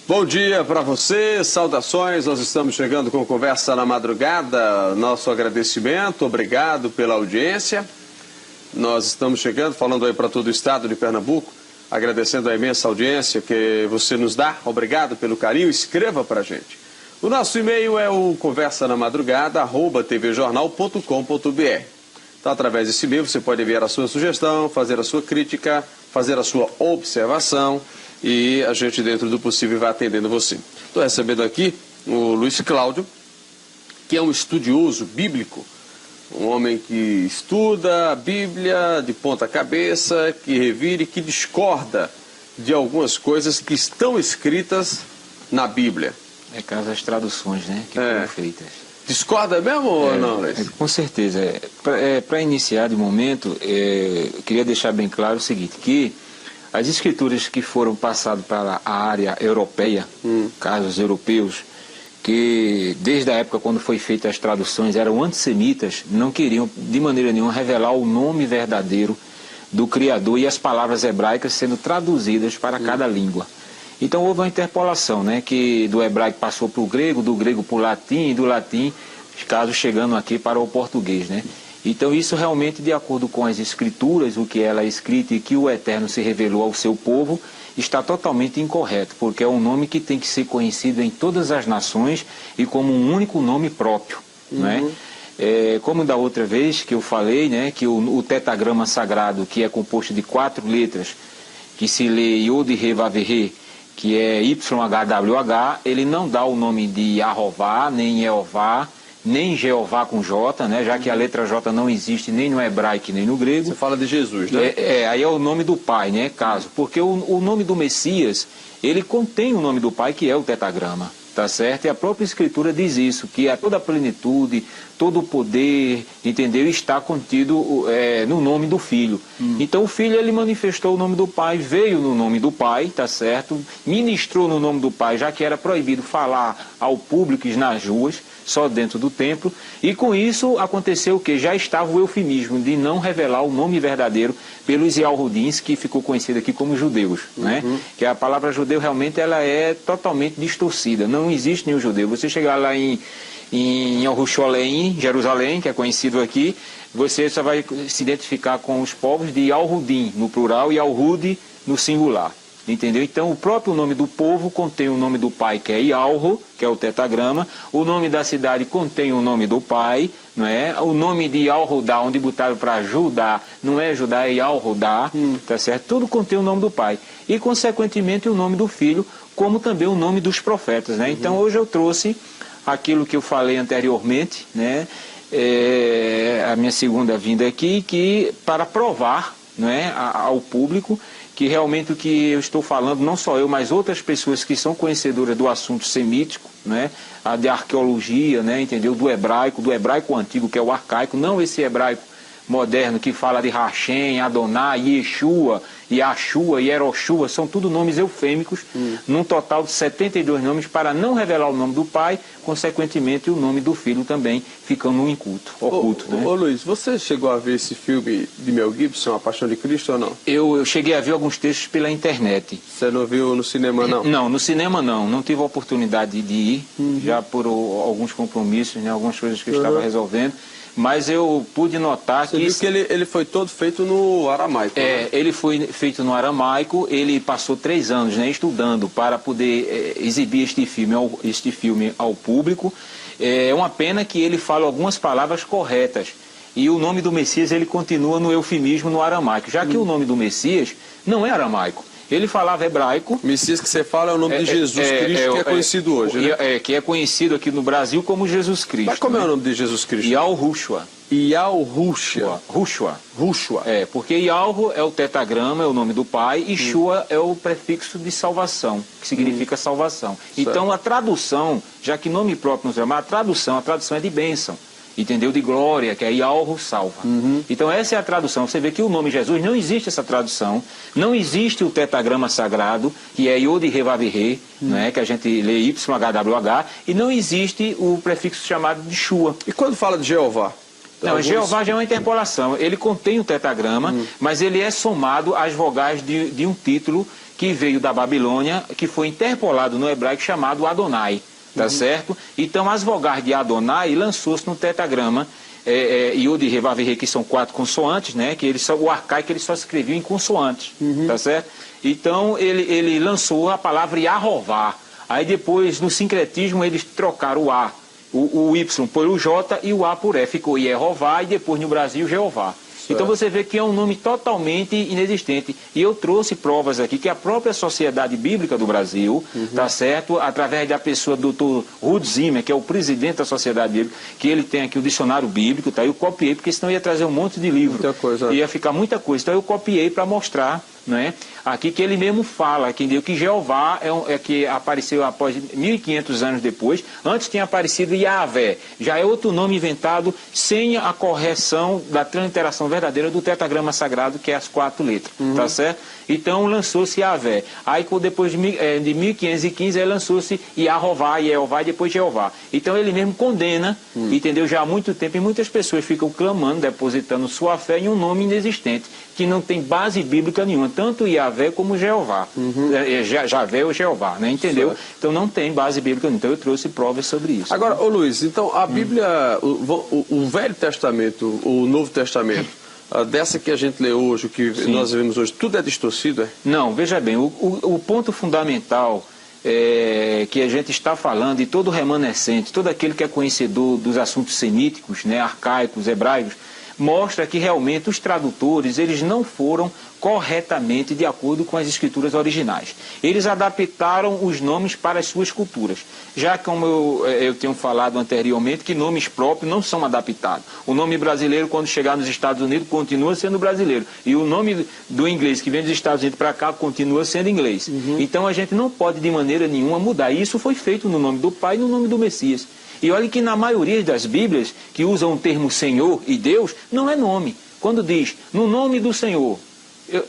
Bom dia para você, saudações, nós estamos chegando com Conversa na Madrugada, nosso agradecimento, obrigado pela audiência. Nós estamos chegando, falando aí para todo o estado de Pernambuco, agradecendo a imensa audiência que você nos dá, obrigado pelo carinho, escreva para a gente. O nosso e-mail é o conversanamadrugada@tvjornal.com.br. Então, através desse e-mail, você pode enviar a sua sugestão, fazer a sua crítica, fazer a sua observação e a gente, dentro do possível, vai atendendo você. Estou recebendo aqui o Luiz Cláudio, que é um estudioso bíblico, um homem que estuda a Bíblia de ponta cabeça, que revira e que discorda de algumas coisas que estão escritas na Bíblia. É caso das traduções, né, que foram feitas. Discorda mesmo ou não, Luiz? Com certeza. Para iniciar de momento, eu queria deixar bem claro o seguinte, que as escrituras que foram passadas para a área europeia, casos europeus, que desde a época quando foi feitas as traduções eram antissemitas, não queriam de maneira nenhuma revelar o nome verdadeiro do Criador e as palavras hebraicas sendo traduzidas para cada língua. Então houve uma interpolação, né, que do hebraico passou para o grego, do grego para o latim e do latim, caso chegando aqui para o português, né? Então isso realmente, de acordo com as escrituras, o que ela é escrita e que o Eterno se revelou ao seu povo, está totalmente incorreto, porque é um nome que tem que ser conhecido em todas as nações e como um único nome próprio, né? Como da outra vez que eu falei, né, que o tetragrama sagrado, que é composto de 4 letras, que se lê Yod He Vav He, que é YHWH, ele não dá o nome de Yahová, nem Jeová, nem Jeová com J, né, já que a letra J não existe nem no hebraico nem no grego. Você fala de Jesus, né? Aí é o nome do Pai, né, caso. Porque o nome do Messias, ele contém o nome do Pai, que é o tetragrama, tá certo? E a própria Escritura diz isso, que toda a plenitude, todo o poder, entendeu? Está contido no nome do Filho. Então o Filho, ele manifestou o nome do Pai, veio no nome do Pai, tá certo? Ministrou no nome do Pai, já que era proibido falar ao público nas ruas, só dentro do templo, e com isso aconteceu o que? Já estava o eufemismo de não revelar o nome verdadeiro pelos Yahudins, que ficou conhecido aqui como judeus, né? Que a palavra judeu realmente ela é totalmente distorcida, não existe nenhum judeu. Você chegar lá em Jerusalém, que é conhecido aqui, você só vai se identificar com os povos de Yahudim no plural e Yahudi no singular. Entendeu? Então o próprio nome do povo contém o nome do pai, que é Yahro, que é o tetragrama. O nome da cidade contém o nome do pai, não é? O nome de Yahudá, onde botaram para Judá, não é Judá, é Yahudá, tá certo? Tudo contém o nome do pai. E consequentemente o nome do filho, como também o nome dos profetas, né? Então hoje eu trouxe aquilo que eu falei anteriormente, né? A minha segunda vinda aqui, que para provar, não é, ao público que realmente o que eu estou falando, não só eu, mas outras pessoas que são conhecedoras do assunto semítico, né, a de arqueologia, né, entendeu, do hebraico antigo, que é o arcaico, não esse hebraico moderno que fala de Hashem, Adonai, Yeshua, Yashua, Yeroshua, são tudo nomes eufêmicos, num total de 72 nomes, para não revelar o nome do pai, consequentemente o nome do filho também ficando no oculto. Né? Ô Luiz, você chegou a ver esse filme de Mel Gibson, A Paixão de Cristo, ou não? Eu cheguei a ver alguns textos pela internet. Você não viu no cinema, não? Não, no cinema não tive a oportunidade de ir, já por alguns compromissos, né, algumas coisas que eu estava resolvendo. Mas eu pude notar que ele foi todo feito no aramaico. Né? Ele foi feito no aramaico, ele passou 3 anos, né, estudando para poder exibir este filme ao público. É uma pena que ele fala algumas palavras corretas. E o nome do Messias ele continua no eufemismo no aramaico, já que o nome do Messias não é aramaico. Ele falava hebraico. Messias que você fala é o nome de Jesus Cristo, que é conhecido hoje, né? Que é conhecido aqui no Brasil como Jesus Cristo. Mas como é o nome de Jesus Cristo? Yahushua. Yahushua. Porque Yahru é o tetragrama, é o nome do pai, e Shua é o prefixo de salvação, que significa salvação. Certo. Então a tradução, já que nome próprio nos chama, a tradução é de bênção. Entendeu? De glória, que é Yahru salva. Então essa é a tradução. Você vê que o nome Jesus, não existe essa tradução, não existe o tetragrama sagrado, que é Yod He Vav He, né, que a gente lê YHWH, e não existe o prefixo chamado de Shua. E quando fala de Jeová? Não, Jeová já é uma interpolação. Ele contém o tetragrama, mas ele é somado às vogais de um título que veio da Babilônia, que foi interpolado no hebraico chamado Adonai, tá certo? Então as vogais de Adonai lançou-se no tetragrama, Yod, He, Vav, He, que são 4 consoantes, né? Que o arcaico ele só escrevia em consoantes, tá certo? Então ele lançou a palavra Yahová. Aí depois, no sincretismo, eles trocaram o A, o Y por o J e o A por E. Ficou Yehová e depois no Brasil Jeová. Então você vê que é um nome totalmente inexistente. E eu trouxe provas aqui que a própria Sociedade Bíblica do Brasil, tá certo? Através da pessoa do Dr. Ruth Zimmer, que é o presidente da Sociedade Bíblica, que ele tem aqui o dicionário bíblico, tá? Eu copiei, porque senão ia trazer um monte de livro. Muita coisa. Ia ficar muita coisa. Então eu copiei para mostrar, né? Aqui que ele mesmo fala que Jeová é que apareceu após 1500 anos depois. Antes tinha aparecido Yahvé, já é outro nome inventado sem a correção da transliteração verdadeira do tetragrama sagrado, que é as 4 letras, tá certo? Então lançou-se Yahvé. Aí depois de 1515 lançou-se Yahová, Yehová e depois Jeová. Então ele mesmo condena, entendeu? Já há muito tempo, e muitas pessoas ficam clamando, depositando sua fé em um nome inexistente, que não tem base bíblica nenhuma, tanto Yahvé como Jeová. Javé ou Jeová, né? Entendeu? Certo. Então não tem base bíblica nenhuma. Então eu trouxe provas sobre isso. Agora, ô Luiz, então a Bíblia, o Velho Testamento, o Novo Testamento, dessa que a gente lê hoje, o que nós vemos hoje, tudo é distorcido, é? Não, veja bem, o ponto fundamental que a gente está falando, e todo remanescente, todo aquele que é conhecedor dos assuntos semíticos, né, arcaicos, hebraicos, mostra que realmente os tradutores, eles não foram corretamente de acordo com as escrituras originais. Eles adaptaram os nomes para as suas culturas. Já como eu tenho falado anteriormente, que nomes próprios não são adaptados. O nome brasileiro, quando chegar nos Estados Unidos, continua sendo brasileiro. E o nome do inglês que vem dos Estados Unidos para cá, continua sendo inglês. Então a gente não pode de maneira nenhuma mudar. E isso foi feito no nome do Pai e no nome do Messias. E olha que na maioria das Bíblias, que usam o termo Senhor e Deus, não é nome. Quando diz, no nome do Senhor,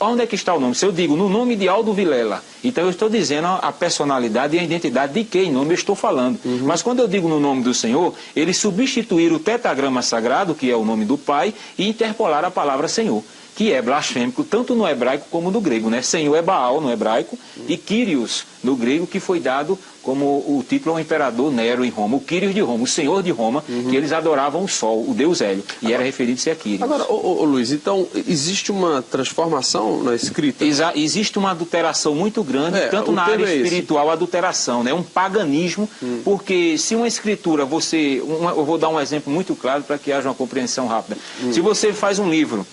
onde é que está o nome? Se eu digo, no nome de Aldo Vilela, então eu estou dizendo a personalidade e a identidade de quem nome eu estou falando. Mas quando eu digo no nome do Senhor, eles substituíram o tetragrama sagrado, que é o nome do Pai, e interpolaram a palavra Senhor, que é blasfêmico tanto no hebraico como no grego, né? Senhor é Baal no hebraico e Kyrios no grego, que foi dado como o título ao imperador Nero em Roma, o Kyrios de Roma, o Senhor de Roma, que eles adoravam o sol, o deus Hélio, e era referido-se a Kyrios. Agora, Luiz, então existe uma transformação na escrita? Existe uma adulteração muito grande, tanto na área espiritual, adulteração, né? Um paganismo, porque se uma escritura, eu vou dar um exemplo muito claro para que haja uma compreensão rápida. Se você faz um livro,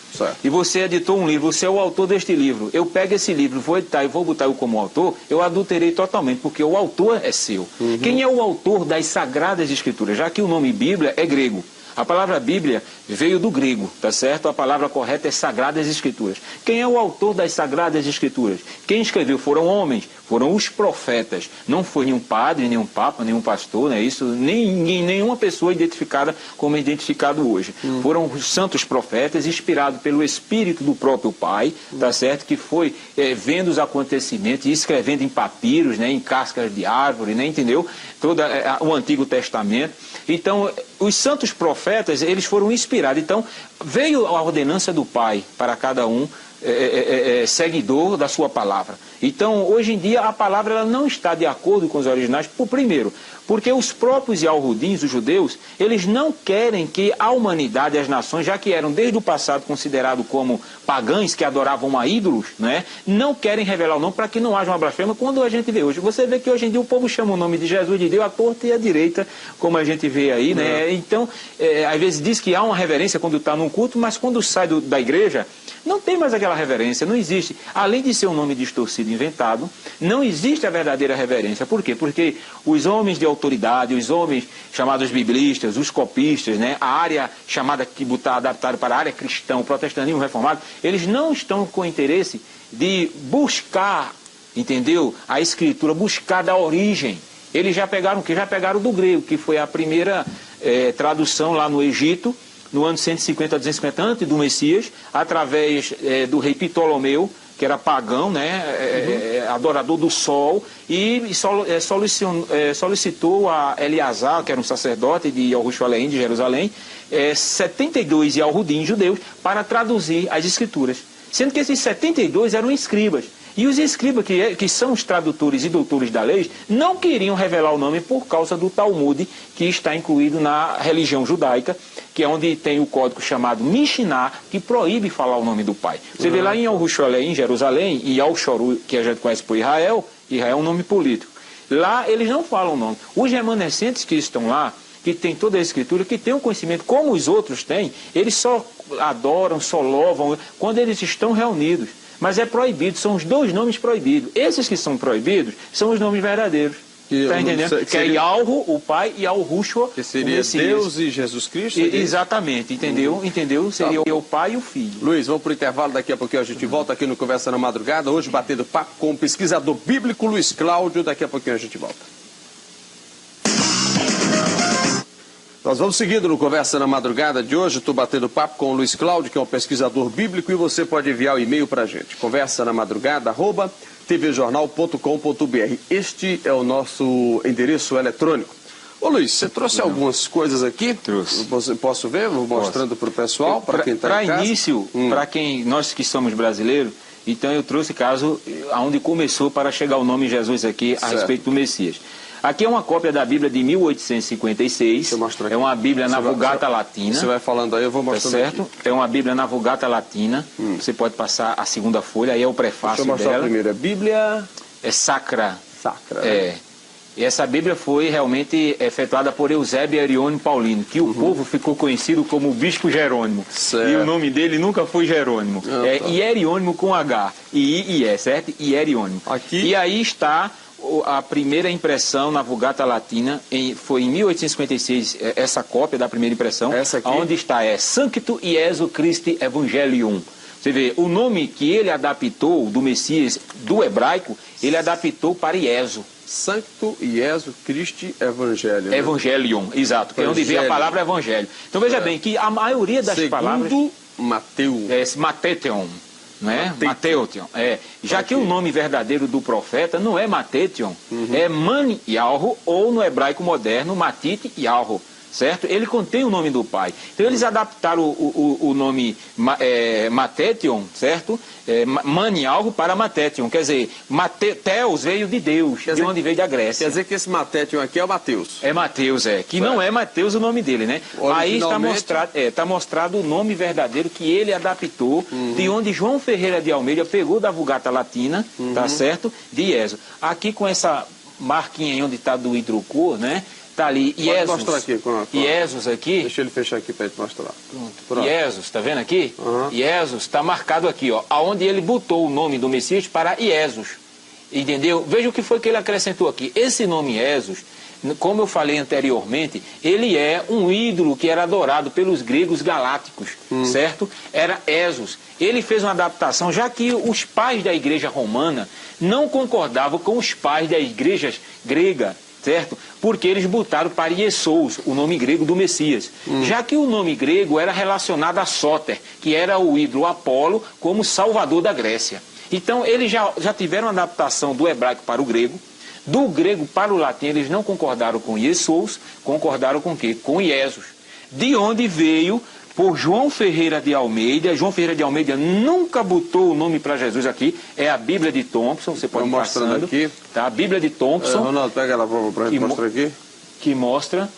e você editou um livro, você é o autor deste livro, eu pego esse livro, vou editar e vou botar eu como autor, eu adulterei totalmente, porque o autor é seu. Quem é o autor das Sagradas Escrituras? Já que o nome Bíblia é grego. A palavra Bíblia veio do grego, tá certo? A palavra correta é Sagradas Escrituras. Quem é o autor das Sagradas Escrituras? Quem escreveu foram homens, foram os profetas. Não foi nenhum padre, nenhum papa, nenhum pastor, né? Isso, nenhuma pessoa identificada como é identificado hoje. Foram os santos profetas, inspirados pelo Espírito do próprio Pai, tá certo? Que foi vendo os acontecimentos e escrevendo em papiros, né? Em cascas de árvore, né? Entendeu? Todo o Antigo Testamento. Então, os santos profetas, eles foram inspirados. Então, veio a ordenança do Pai para cada um seguidor da sua palavra. Então, hoje em dia, a palavra ela não está de acordo com os originais, primeiro, porque os próprios Yahudins, os judeus, eles não querem que a humanidade, as nações, já que eram desde o passado considerados como pagãos, que adoravam a ídolos, né, não querem revelar o nome para que não haja uma blasfêmia, quando a gente vê hoje. Você vê que hoje em dia o povo chama o nome de Jesus de Deus à torta e à direita, como a gente vê aí, né? Então, às vezes diz que há uma reverência quando está num culto, mas quando sai da igreja, não tem mais aquela reverência, não existe. Além de ser um nome distorcido, inventado, não existe a verdadeira reverência. Por quê? Porque os homens de autoridade, os homens chamados biblistas, os copistas, né, a área chamada que botar adaptado para a área cristã, o protestantismo reformado, eles não estão com interesse de buscar, entendeu? A escritura, buscar da origem. Eles já pegaram o quê? Já pegaram do grego, que foi a primeira tradução lá no Egito, no ano 150 a 250 antes do Messias, através do rei Ptolomeu, que era pagão, né, adorador do sol, e solicitou a Eleazar, que era um sacerdote de Jerusalém, de Jerusalém, 72 Yahudim judeus, para traduzir as escrituras. Sendo que esses 72 eram escribas. E os escribas, que são os tradutores e doutores da lei, não queriam revelar o nome por causa do Talmud, que está incluído na religião judaica, que é onde tem o código chamado Mishnah, que proíbe falar o nome do pai. Você vê lá em Yerushalayim, em Jerusalém, e Al-Shoru, que a gente conhece por Israel, Israel é um nome político. Lá eles não falam o nome. Os remanescentes que estão lá, que tem toda a escritura, que tem um conhecimento como os outros têm, eles só adoram, só louvam quando eles estão reunidos. Mas é proibido, são os dois nomes proibidos. Esses que são proibidos são os nomes verdadeiros. Está entendendo? Que é Yahweh, o Pai, e Yahushua, que seria Deus e Jesus Cristo? Exatamente, entendeu? Entendeu? Seria o Pai e o Filho. Luiz, vamos para o intervalo, daqui a pouquinho a gente volta aqui no Conversa na Madrugada, hoje batendo papo com o pesquisador bíblico Luiz Cláudio, daqui a pouquinho a gente volta. Nós vamos seguindo no Conversa na Madrugada de hoje. Estou batendo papo com o Luiz Cláudio, que é um pesquisador bíblico, e você pode enviar o e-mail para a gente. conversanamadrugada@tvjornal.com.br. Este é o nosso endereço eletrônico. Ô Luiz, você trouxe algumas coisas aqui? Trouxe. Posso ver? Vou mostrando para o pessoal, para quem está em casa. Para início, para nós que somos brasileiros, então eu trouxe caso aonde começou para chegar o nome Jesus aqui a respeito do Messias. Aqui é uma cópia da Bíblia de 1856, é uma Bíblia na Vulgata Latina. Você vai falando aí, eu vou mostrando certo? Aqui. É uma Bíblia na Vulgata Latina, você pode passar a segunda folha, aí é o prefácio dela. Deixa eu mostrar a primeira, Bíblia... É Sacra. Sacra. É. E essa Bíblia foi realmente efetuada por Eusébio Arione Paulino, que o povo ficou conhecido como o Bispo Jerônimo. Certo. E o nome dele nunca foi Jerônimo. É Hierônimo com H. I-I-E, certo? Hierônimo. Aqui. E aí está... A primeira impressão na Vulgata Latina foi em 1856, essa cópia da primeira impressão, onde está Sancto Iesu Christi Evangelium. Você vê, o nome que ele adaptou do Messias, do hebraico, ele adaptou para Iesu. Sancto Iesu Christi Evangelium. Né? Evangelium, exato, que é onde vem a palavra evangelho. Então veja bem que a maioria das palavras... Segundo Mateus. Mateteon. Né? Mateution. Já que o nome verdadeiro do profeta não é Mateution, é Man Yahweh, ou no hebraico moderno, Matit Yahweh, certo? Ele contém o nome do pai. Então eles adaptaram o nome Mateution, certo? Man Yahweh para Mateution, quer dizer, Teos veio de Deus, de onde veio da Grécia. Quer dizer que esse Mateution aqui é o Mateus. É Mateus, que não é Mateus o nome dele, né? Aí está mostrado o nome verdadeiro que ele adaptou, de onde João Ferreira de Almeida pegou da Vulgata Latina, tá certo? De Ieso. Aqui com essa marquinha aí onde está do hidrocor, né? Está ali Iesus. Pode mostrar aqui. Iesus aqui. Deixa ele fechar aqui para ele mostrar. Pronto. Iesus, está vendo aqui? Iesus está marcado aqui, ó, aonde ele botou o nome do Messias para Iesus. Entendeu? Veja o que foi que ele acrescentou aqui. Esse nome Iesus, como eu falei anteriormente, ele é um ídolo que era adorado pelos gregos galácticos, certo? Era Esos. Ele fez uma adaptação, já que os pais da igreja romana não concordavam com os pais da igreja grega, certo? Porque eles botaram para Iesous, o nome grego do Messias. Já que o nome grego era relacionado a Sóter, que era o ídolo Apolo como salvador da Grécia. Então, eles já tiveram uma adaptação do hebraico para o grego. Do grego para o latim, eles não concordaram com Iesous, concordaram com o quê? Com Iesus. De onde veio, por João Ferreira de Almeida. João Ferreira de Almeida nunca botou o nome para Jesus aqui. É a Bíblia de Thompson, você pode ir mostrando aqui. Tá? A Bíblia de Thompson. Ronaldo, pega ela para a gente mostrar aqui. Que mostra...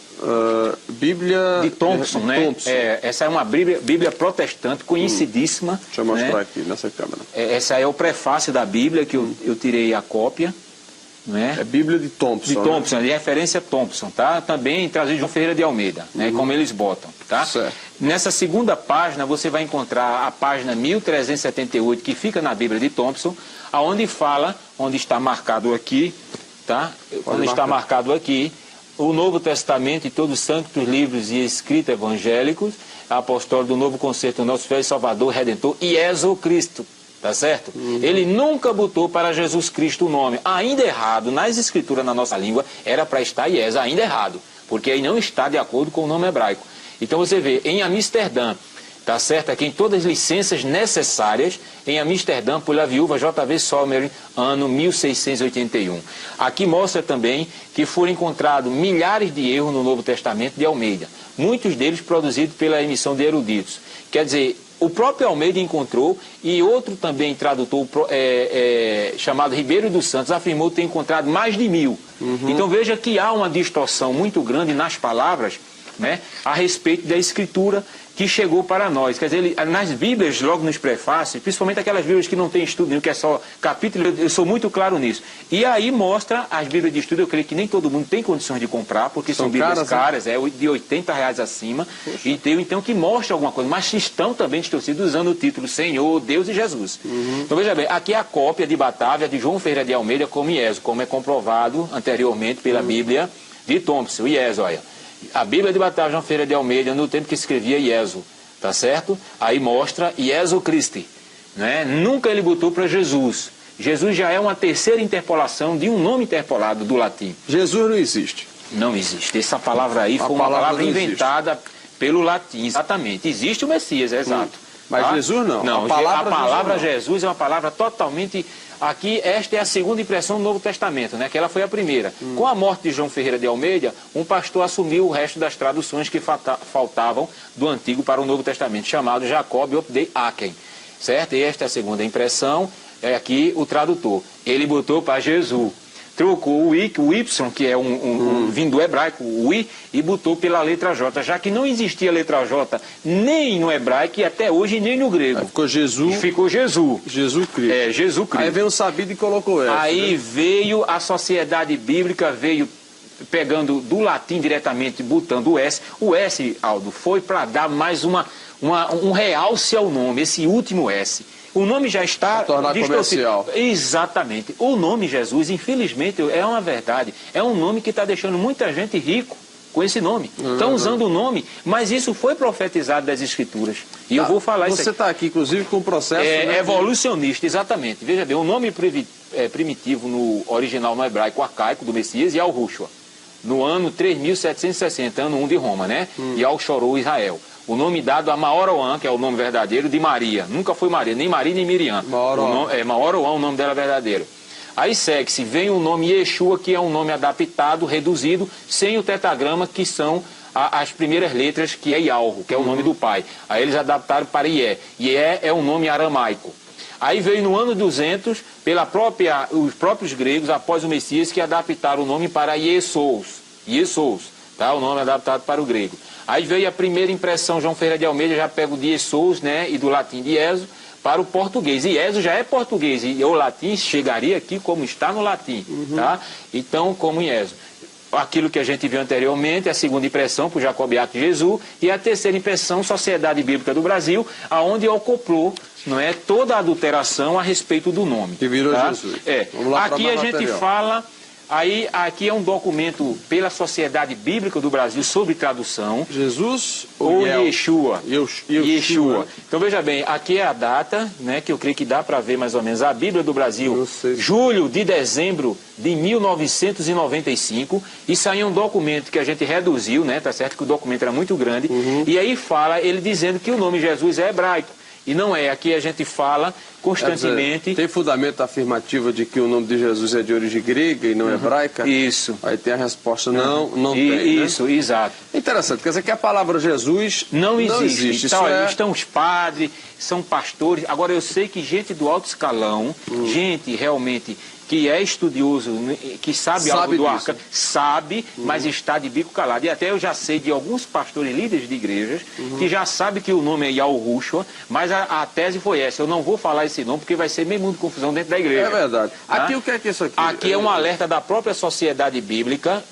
Bíblia de Thompson, né? Thompson. Essa é uma Bíblia protestante, conhecidíssima. Deixa eu mostrar aqui nessa câmera. Essa é o prefácio da Bíblia, que eu tirei a cópia. Né? É Bíblia de Thompson. De Thompson, de referência Thompson, tá? Também trazido de João Ferreira de Almeida, né? Como eles botam, tá? Certo. Nessa segunda página, você vai encontrar a página 1378, que fica na Bíblia de Thompson, aonde fala, onde está marcado aqui, tá? Onde está marcado aqui, o Novo Testamento e todos os santos livros e escritos evangélicos, apostólico do Novo Concerto do nosso Filho Salvador, Redentor, e Iesu Cristo, tá certo? Ele nunca botou para Jesus Cristo o nome, ainda errado, nas escrituras na nossa língua, era para estar Iesu, ainda errado, porque aí não está de acordo com o nome hebraico. Então você vê, em Amsterdã, tá certo? Aqui em todas as licenças necessárias, em Amsterdã, pela viúva J.V. Sommer, ano 1681. Aqui mostra também que foram encontrados milhares de erros no Novo Testamento de Almeida, muitos deles produzidos pela emissão de eruditos. Quer dizer, o próprio Almeida encontrou, e outro também tradutor chamado Ribeiro dos Santos afirmou ter encontrado mais de 1000. Então veja que há uma distorção muito grande nas palavras, né, a respeito da escritura que chegou para nós. Quer dizer, nas Bíblias, logo nos prefácios, principalmente aquelas Bíblias que não tem estudo nenhum, que é só capítulo, eu sou muito claro nisso. E aí mostra as Bíblias de estudo, eu creio que nem todo mundo tem condições de comprar, porque são Bíblias caras, de R$80 acima, e tem, então, que mostra alguma coisa, mas estão também distorcidos usando o título Senhor, Deus e Jesus. Então veja bem, aqui é a cópia de Batávia de João Ferreira de Almeida como IESO, como é comprovado anteriormente pela Bíblia de Thompson, IESO, olha. A Bíblia de Batávia João Ferreira de Almeida, no tempo que escrevia IESO, tá certo? Aí mostra IESO Christi, né? Nunca ele botou para Jesus. Jesus já é uma terceira interpolação de um nome interpolado do latim. Jesus não existe. Não existe. Essa palavra aí foi uma palavra inventada pelo latim. Exatamente. Existe o Messias, é exato. Mas tá? Jesus não. Não, a palavra Jesus é uma palavra totalmente... Aqui, esta é a segunda impressão do Novo Testamento, né? Que ela foi a primeira. Com a morte de João Ferreira de Almeida, um pastor assumiu o resto das traduções que faltavam do Antigo para o Novo Testamento, chamado Jacob de Aken, certo? E esta é a segunda impressão, é aqui o tradutor. Ele botou para Jesus, trocou o Y, que é vindo do hebraico, o I, e botou pela letra J, já que não existia letra J nem no hebraico e até hoje nem no grego. Aí ficou Jesus. Ficou Jesus. Jesus Cristo. É, Jesus Cristo. Aí veio o sabido e colocou essa. Aí né? veio a sociedade bíblica, veio pegando do latim diretamente, botando o S. O S, Aldo, foi para dar mais um realce ao nome, esse último S. O nome já está... tornar comercial. Exatamente. O nome Jesus, infelizmente, é uma verdade. É um nome que está deixando muita gente rico com esse nome. Estão usando o nome, mas isso foi profetizado das Escrituras. E eu vou falar isso aqui. Você está aqui, inclusive, com o processo... evolucionista, exatamente. Veja bem, o nome primitivo no original no hebraico arcaico do Messias, Yahushua, no ano 3760, ano 1 de Roma, né? Yahweh chorou Israel. O nome dado a Maoroã, que é o nome verdadeiro de Maria. Nunca foi Maria, nem Maria nem Miriam. Maoroã, o nome dela verdadeiro. Aí segue-se, vem o nome Yeshua, que é um nome adaptado, reduzido, sem o tetragrama, que são as primeiras letras, que é Yalro, que é o nome do pai. Aí eles adaptaram para Ié. Ié é um nome aramaico. Aí veio no ano 200, os próprios gregos, após o Messias, que adaptaram o nome para Iesous. Iesous, tá? O nome adaptado para o grego. Aí veio a primeira impressão, João Ferreira de Almeida já pega o de Iesous, né, e do latim de Ieso, para o português. Ieso já é português, e o latim chegaria aqui como está no latim, tá? Então, como Ieso. Aquilo que a gente viu anteriormente, a segunda impressão para o Jacobiato de Jesus, e a terceira impressão, Sociedade Bíblica do Brasil, aonde acoplou, não é, toda a adulteração a respeito do nome. Que virou tá? Jesus. Aqui a gente fala... Aí, aqui é um documento pela Sociedade Bíblica do Brasil sobre tradução. Jesus ou Yeshua? Yeshua. Então, veja bem, aqui é a data, né, que eu creio que dá para ver mais ou menos. A Bíblia do Brasil, julho de dezembro de 1995. Isso aí é um documento que a gente reduziu, né, tá certo que o documento era muito grande. E aí fala, ele dizendo que o nome Jesus é hebraico. E não é, aqui a gente fala constantemente... Tem fundamento afirmativo de que o nome de Jesus é de origem grega e não hebraica? Isso. Aí tem a resposta, não tem, Isso, né? Exato. Interessante, quer dizer que a palavra Jesus não existe. Então, estão os padres, são pastores. Agora, eu sei que gente do alto escalão, gente realmente... que é estudioso, que sabe algo do arca, sabe, mas está de bico calado. E até eu já sei de alguns pastores líderes de igrejas que já sabem que o nome é Yahushua, mas a tese foi essa: eu não vou falar esse nome porque vai ser meio mundo de confusão dentro da igreja. É verdade. Tá? Aqui o que é isso aqui? Aqui é um alerta da própria Sociedade Bíblica,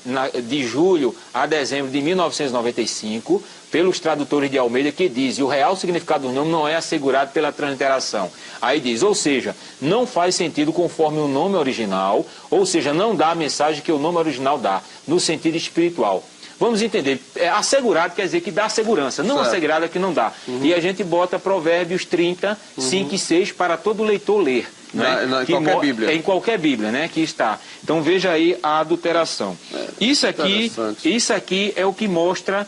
de julho a dezembro de 1995, pelos tradutores de Almeida, que diz: o real significado do nome não é assegurado pela transliteração. Aí diz, ou seja, não faz sentido conforme o nome original, ou seja, não dá a mensagem que o nome original dá, no sentido espiritual. Vamos entender, assegurado quer dizer que dá segurança, não assegurado é que não dá. E a gente bota Provérbios 30, 5 e 6 para todo leitor ler. Né? Em qualquer Bíblia. Em qualquer Bíblia, né? Que está. Então veja aí a adulteração. Isso aqui é o que mostra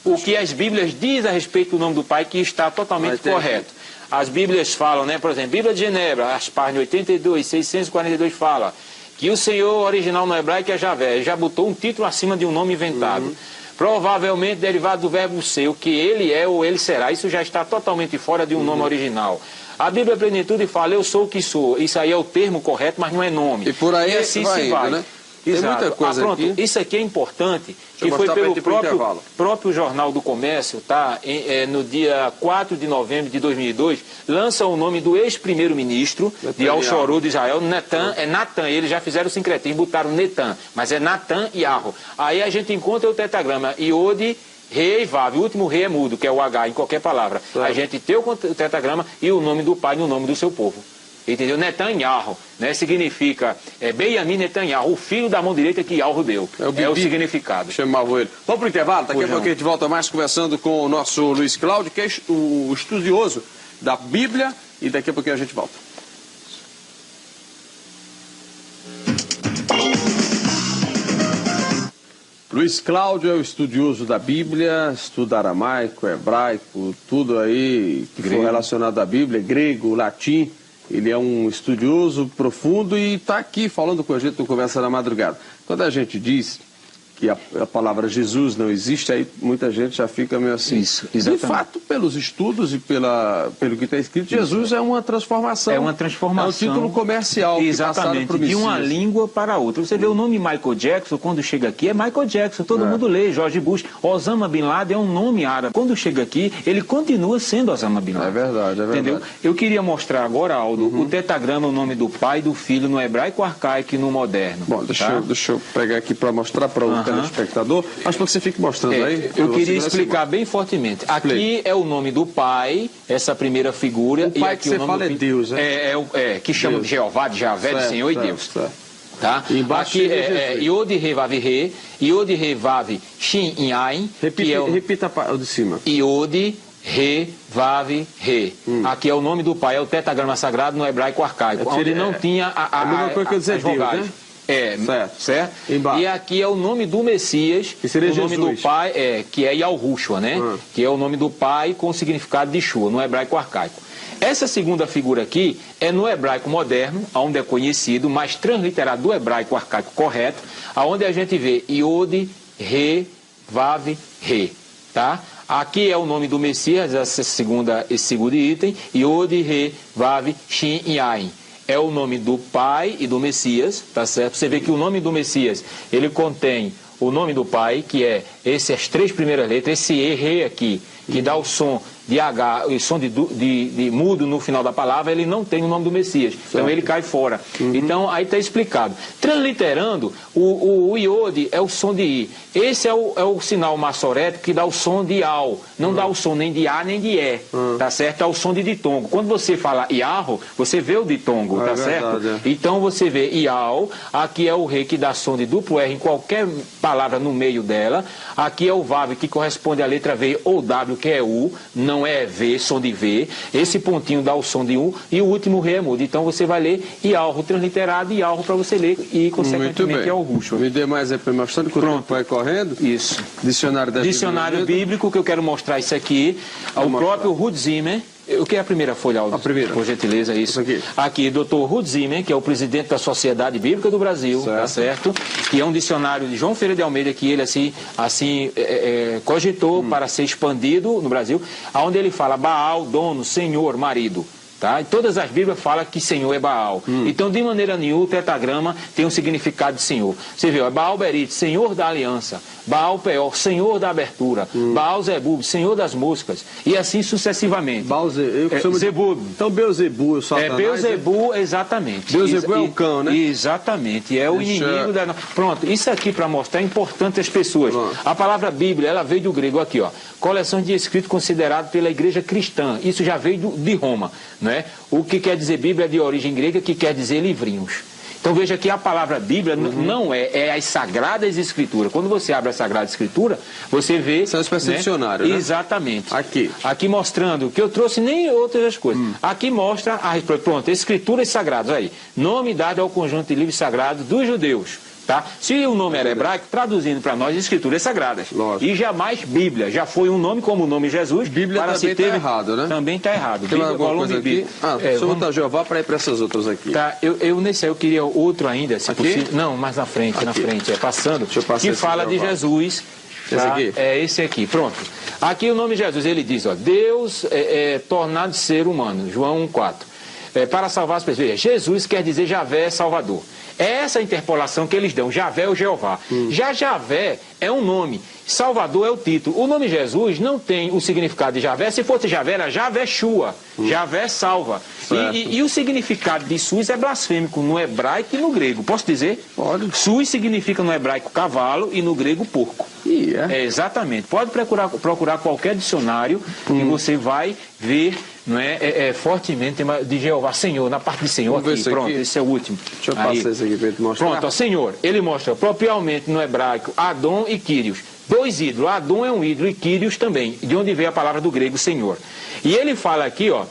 o que as Bíblias dizem a respeito do nome do Pai, que está totalmente correto. As Bíblias falam, né? Por exemplo, Bíblia de Genebra, as páginas 82, 642 fala que o Senhor original no hebraico é Javé. Já botou um título acima de um nome inventado. provavelmente derivado do verbo ser, o que ele é ou ele será. Isso já está totalmente fora de um nome original. A Bíblia Plenitude fala, eu sou o que sou. Isso aí é o termo correto, mas não é nome. E por aí assim vai se indo, vai. né? Exato. Tem muita coisa aqui. Isso aqui é importante, que eu foi mostrar pelo pra gente pro próprio Jornal do Comércio, tá? No dia 4 de novembro de 2002, lança o nome do ex-primeiro-ministro de Al-Shorur de Israel, Natan, é Natan, eles já fizeram o sincretismo, botaram Netan, mas é Natan Yarro. Aí a gente encontra o tetragrama Iode, Re e Vav, o último Re é mudo, que é o H em qualquer palavra. A gente tem o tetragrama e o nome do pai no nome do seu povo. Entendeu? Netanyahu, né? Significa Benjamin Netanyahu, o filho da mão direita que Yarro deu. É o significado. Chamava ele. Vamos para o intervalo, daqui a pouco a gente volta mais conversando com o nosso Luiz Cláudio, que é o estudioso da Bíblia, e daqui a pouquinho a gente volta. Luiz Cláudio é o estudioso da Bíblia, estuda aramaico, hebraico, tudo aí que for relacionado à Bíblia, grego, latim. Ele é um estudioso profundo e está aqui falando com a gente no Conversa na Madrugada. Quando a gente diz que a palavra Jesus não existe, aí muita gente já fica meio assim. Isso, exatamente. De fato, pelos estudos e pelo que está escrito, Jesus é uma transformação. É uma transformação. É um título comercial. Exatamente, que de uma língua para outra. Você vê o nome Michael Jackson, quando chega aqui, é Michael Jackson, todo mundo lê, George Bush. Osama Bin Laden é um nome árabe. Quando chega aqui, ele continua sendo Osama Bin Laden. É verdade, é verdade. Entendeu? Eu queria mostrar agora, Aldo, o tetragrama, o nome do Pai e do Filho no hebraico arcaico e no moderno. Bom, deixa eu pegar aqui para mostrar para o telespectador, mas para que você fique mostrando aí. Eu queria explicar bem fortemente. Aqui é o nome do Pai, essa primeira figura. O Pai e que você fala é Deus, né? Que chama de Jeová, de Javé, de Senhor e Deus. Tá? Aqui é Iode Re Vav Re, Iode Re Vav Shin Yain. Repita o de cima. Iode Re Vav Re. Aqui é o nome do Pai, é o tetragrama sagrado no hebraico arcaico, onde não tinha a mesma coisa que eu dizer Deus, né? Certo? E aqui é o nome do Messias, que seria o nome Jesus. do Pai, que é Yahushua, né? Que é o nome do Pai com o significado de Shua, no hebraico arcaico. Essa segunda figura aqui é no hebraico moderno, onde é conhecido, mas transliterado do hebraico arcaico correto, onde a gente vê Iode, Re, Vav, Re, tá? Aqui é o nome do Messias, esse segundo item, Iode, Re, Vav, Shin e Yain. É o nome do Pai e do Messias, tá certo? Você vê que o nome do Messias, ele contém o nome do Pai, que é as três primeiras letras, esse E aqui, que dá o som de H, o som de mudo no final da palavra, ele não tem o nome do Messias. Certo. Então ele cai fora. Então aí está explicado. Transliterando, o iode é o som de I. Esse é o sinal maçorético que dá o som de Al. Não dá o som nem de A nem de E. Tá certo? É o som de ditongo. Quando você fala Iarro, você vê o ditongo, tá certo? Verdade, Então você vê Ial, aqui é o Re que dá som de duplo R em qualquer palavra no meio dela. Aqui é o Vav que corresponde à letra V ou W, que é U. Não é V, som de V. Esse pontinho dá o som de U e o último Re é mudo. Então você vai ler Ialro transliterado e Ialro para você ler e consequentemente Yahushua. Me dê mais aí para mostrando que o tempo vai correndo. Isso. Dicionário bíblico, que eu quero mostrar isso aqui. O próprio Ruth Zimmer. O que é a primeira folha, Aldo? A primeira. Por gentileza, isso. Aqui, Dr. Ruth Zimmer, que é o presidente da Sociedade Bíblica do Brasil, tá certo? Que é um dicionário de João Ferreira de Almeida, que ele cogitou para ser expandido no Brasil, onde ele fala Baal, dono, senhor, marido. Tá? E todas as Bíblias falam que Senhor é Baal. Então, de maneira nenhuma, o tetragrama tem um significado de Senhor. Você vê, Baal Berit, Senhor da aliança. Baal Peor, Senhor da abertura. Baal Zebub, Senhor das moscas. E assim sucessivamente. Zebub. Então, Beuzebu, Satanás. Beuzebu, exatamente. Beuzebu é o cão, né? Exatamente. É o inimigo da... Pronto, isso aqui para mostrar é importante às pessoas. A palavra Bíblia, ela veio do grego aqui, ó. Coleções de escritos considerados pela igreja cristã. Isso já veio de Roma, né? O que quer dizer Bíblia de origem grega, que quer dizer livrinhos. Então veja que a palavra Bíblia não é as Sagradas Escrituras. Quando você abre a Sagrada Escritura, você vê... Isso é uma espécie de dicionário, né? Exatamente. Aqui mostrando, que eu trouxe nem outras coisas. Aqui mostra, pronto, Escrituras Sagradas, aí. Nome dado ao conjunto de livros sagrados dos judeus. Tá? Se o nome era hebraico, traduzindo para nós, Escrituras Sagradas. Lógico. E jamais Bíblia. Já foi um nome como o nome Jesus. Bíblia para também está errado, né? Também está errado. Tem Bíblia, alguma coisa aqui? Deixa eu botar Jeová para ir para essas outras aqui. Tá, eu queria outro ainda, se aqui? Possível. Não, mais na frente, passando. Deixa eu passar que fala de Jesus. Esse aqui? É esse aqui, pronto. Aqui o nome de Jesus, ele diz, ó, Deus tornado ser humano, João 1,4. Para salvar as pessoas. Jesus quer dizer Javé Salvador. É essa a interpolação que eles dão, Javé ou Jeová. Já Javé é um nome, Salvador é o título. O nome Jesus não tem o significado de Javé. Se fosse Javé, era Javé Shua, Javé salva. E o significado de Sus é blasfêmico no hebraico e no grego. Posso dizer? Pode. Sus significa no hebraico cavalo e no grego porco. Exatamente. Pode procurar qualquer dicionário e você vai ver, não fortemente de Jeová, Senhor, na parte de Senhor. Aqui, pronto, aqui. Esse é o último. Deixa eu passar esse aqui para ele mostrar. Pronto, ó, Senhor, ele mostra propriamente no hebraico Adon e Kyrios. Dois ídolos, Adon é um ídolo e Kyrios também, de onde veio a palavra do grego Senhor. E ele fala aqui, ó,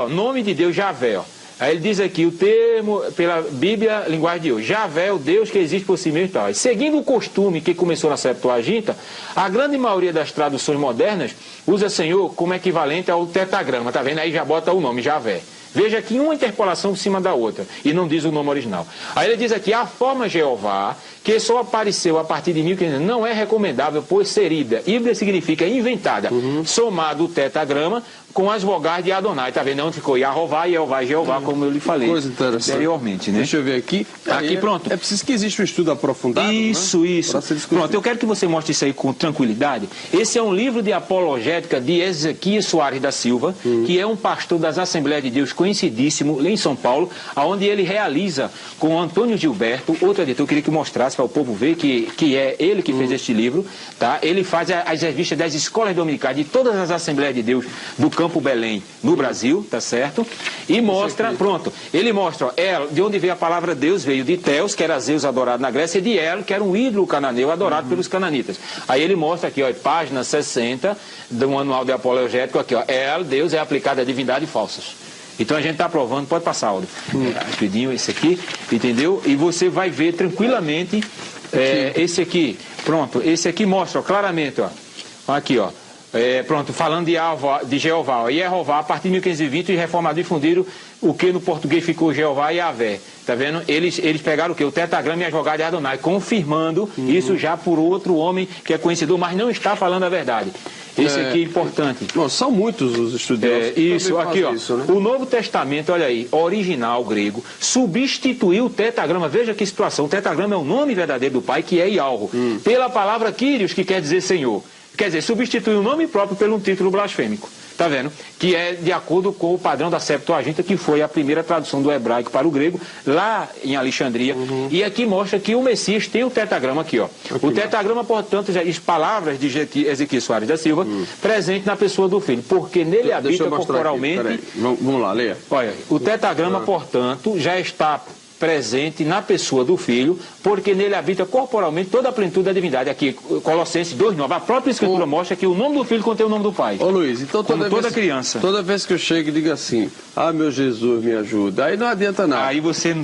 nome de Deus Javé, ó. Aí ele diz aqui o termo, pela Bíblia, linguagem de hoje, Javé, o Deus que existe por si mesmo e tal. E seguindo o costume que começou na Septuaginta, a grande maioria das traduções modernas usa Senhor como equivalente ao tetagrama, tá vendo? Aí já bota o nome Javé. Veja aqui uma interpolação por cima da outra, e não diz o nome original. Aí ele diz aqui, a forma Jeová, que só apareceu a partir de 1500, não é recomendável, pois ser híbrida. Híbrida significa inventada, somado o tetagrama com as vogais de Adonai. Tá vendo? Onde ficou Yahová, Jeová, Jeová, como eu lhe falei anteriormente, né? Deixa eu ver aqui. Aqui, pronto. É preciso que exista um estudo aprofundado. Isso, né? isso. Pronto, eu quero que você mostre isso aí com tranquilidade. Esse é um livro de apologética de Ezequias Soares da Silva, que é um pastor das Assembleias de Deus conhecidíssimo lá em São Paulo, onde ele realiza com Antônio Gilberto, outro editor, eu queria que mostrasse para o povo ver que é ele que fez este livro, tá? Ele faz as revistas das escolas dominicais de todas as Assembleias de Deus do Campo Belém no Brasil, tá certo? E mostra, pronto, ele mostra, ó, de onde veio a palavra Deus, veio de Theos, que era Zeus adorado na Grécia, e de El, que era um ídolo cananeu adorado pelos cananitas. Aí ele mostra aqui, ó, página 60 do manual de apologético, aqui, ó, El, Deus é aplicado a divindades falsas. Então a gente está provando, pode passar, áudio. Rapidinho esse aqui, entendeu? E você vai ver tranquilamente esse aqui. Pronto, esse aqui mostra ó, claramente, ó. Aqui, ó. Pronto, falando de Jeová. Ó, Jeová, a partir de 1520, os reformadores difundiram o que no português ficou Jeová e Yahvé. Tá vendo? Eles pegaram o que? O tetagrama e as vogais de Adonai, confirmando isso já por outro homem que é conhecido, mas não está falando a verdade. Esse aqui é importante. Bom, são muitos os estudiosos. Isso, aqui, ó. Isso, né? O Novo Testamento, olha aí, original grego, substituiu o tetagrama. Veja que situação. O tetagrama é o nome verdadeiro do Pai, que é Yahweh, pela palavra Kyrios, que quer dizer Senhor. Quer dizer, substituiu o nome próprio por um título blasfêmico. Tá vendo? Que é de acordo com o padrão da Septuaginta, que foi a primeira tradução do hebraico para o grego, lá em Alexandria. E aqui mostra que o Messias tem o tetagrama aqui, ó. O tetagrama, portanto, já diz palavras de Ezequias Soares da Silva, presente na pessoa do Filho, porque nele habita corporalmente... Vamos lá, leia. Olha, o tetagrama, portanto, já está presente na pessoa do Filho, porque nele habita corporalmente toda a plenitude da divindade. Aqui, Colossenses 2:9, a própria Escritura mostra que o nome do Filho contém o nome do Pai. Ô Luiz, então toda criança. Toda vez que eu chego e digo assim, meu Jesus, me ajuda, aí não adianta nada. Aí você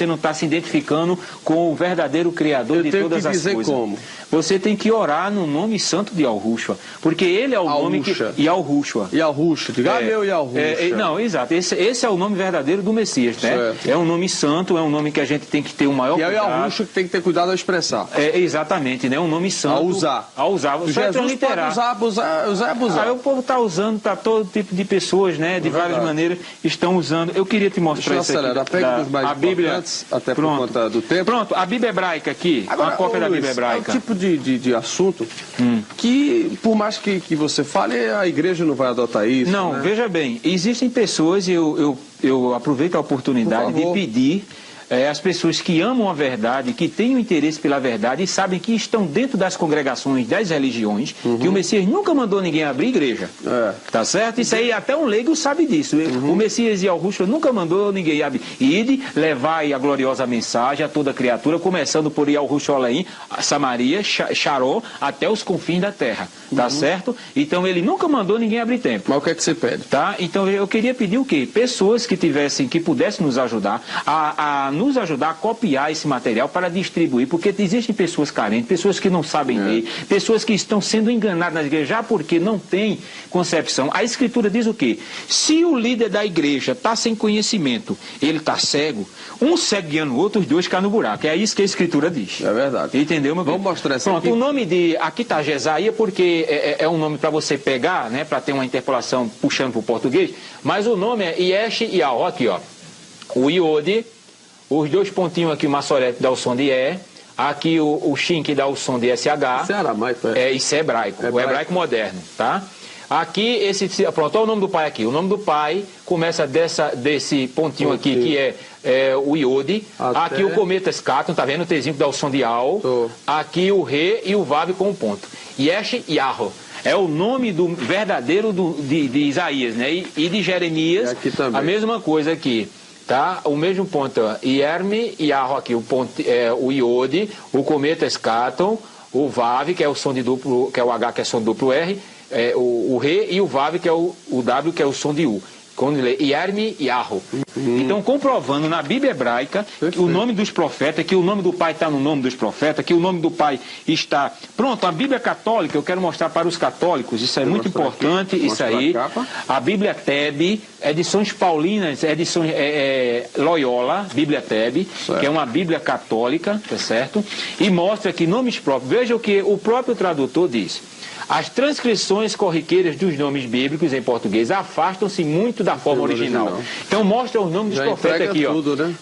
não está se identificando com o verdadeiro Criador de todas as coisas. Eu tenho que dizer como? Você tem que orar no nome santo de Yahushua, porque ele é o nome que... Yahushua. Yahushua, diga meu Yahushua. Não, exato, esse é o nome verdadeiro do Messias, né? É um nome santo, é um nome que a gente tem que ter o maior cuidado. E é o Yahushua que tem que ter cuidado ao expressar. Exatamente, né? Um nome santo. A usar. Você Jesus pode usar e abusar. Aí o povo está usando, todo tipo de pessoas, né? De várias maneiras estão usando. Eu queria te mostrar isso aqui. Pega os mais a Bíblia, até por conta do tempo. Pronto, a Bíblia hebraica aqui, agora, uma cópia da Bíblia hebraica. É o tipo de assunto que, por mais que você fale, a igreja não vai adotar isso. Não, né? Veja bem, existem pessoas, eu aproveito a oportunidade de pedir as pessoas que amam a verdade, que têm o interesse pela verdade e sabem que estão dentro das congregações, das religiões, que o Messias nunca mandou ninguém abrir igreja. Tá certo? Isso aí até um leigo sabe disso. O Messias e Yahushua nunca mandou ninguém abrir. Ide, levai a gloriosa mensagem a toda criatura, começando por Yahushua Olaim, Samaria, Sharó, até os confins da terra. Tá certo? Então ele nunca mandou ninguém abrir templo. Mas o que é que você pede? Tá? Então eu queria pedir o quê? Pessoas que pudessem nos ajudar a nos ajudar a copiar esse material para distribuir, porque existem pessoas carentes, pessoas que não sabem ler, pessoas que estão sendo enganadas nas igrejas, já porque não tem concepção. A Escritura diz o quê? Se o líder da igreja está sem conhecimento, ele está cego, um cego guiando o outro, os dois caem no buraco. É isso que a Escritura diz. É verdade. Entendeu, meu Vamos mostrar essa aqui. O nome de... Aqui está Jesaía, porque é um nome para você pegar, né, para ter uma interpolação puxando para o português, mas o nome é Yesh e Yahó, aqui, ó. O Iode, os dois pontinhos aqui, o maçorete dá o som de E, aqui o Shin que dá o som de SH. Isso é aramaico, isso é hebraico, o hebraico moderno, tá? Aqui, pronto, olha o nome do pai aqui. O nome do pai começa desse pontinho aqui, que é o Iode. Aqui o cometa Scaton, tá vendo? O Tzinho que dá o som de Al. Aqui o Re e o Vav com o ponto. Yesh Yahó. É o nome do verdadeiro de Isaías, né? E de Jeremias, a mesma coisa aqui. Tá? O mesmo ponto, Yerme, Yahó aqui, o Iode, o cometa Scaton, o Vav, que é o som de duplo, que é o H, que é som de duplo R, o Re e o Vav, que é o W, que é o som de U. Quando lê Yerme Yahó. Então, comprovando na Bíblia hebraica que o nome dos profetas, que o nome do pai está no nome dos profetas, que o nome do pai está... Pronto, a Bíblia católica, eu quero mostrar para os católicos, isso é muito importante, isso aí. A Bíblia Teb, edições paulinas, edições Loyola, Bíblia Teb, que é uma Bíblia católica, tá certo? E mostra que nomes próprios, veja o que o próprio tradutor diz. As transcrições corriqueiras dos nomes bíblicos em português afastam-se muito da forma original. Então mostra o nome dos profetas aqui, tudo, ó. Né?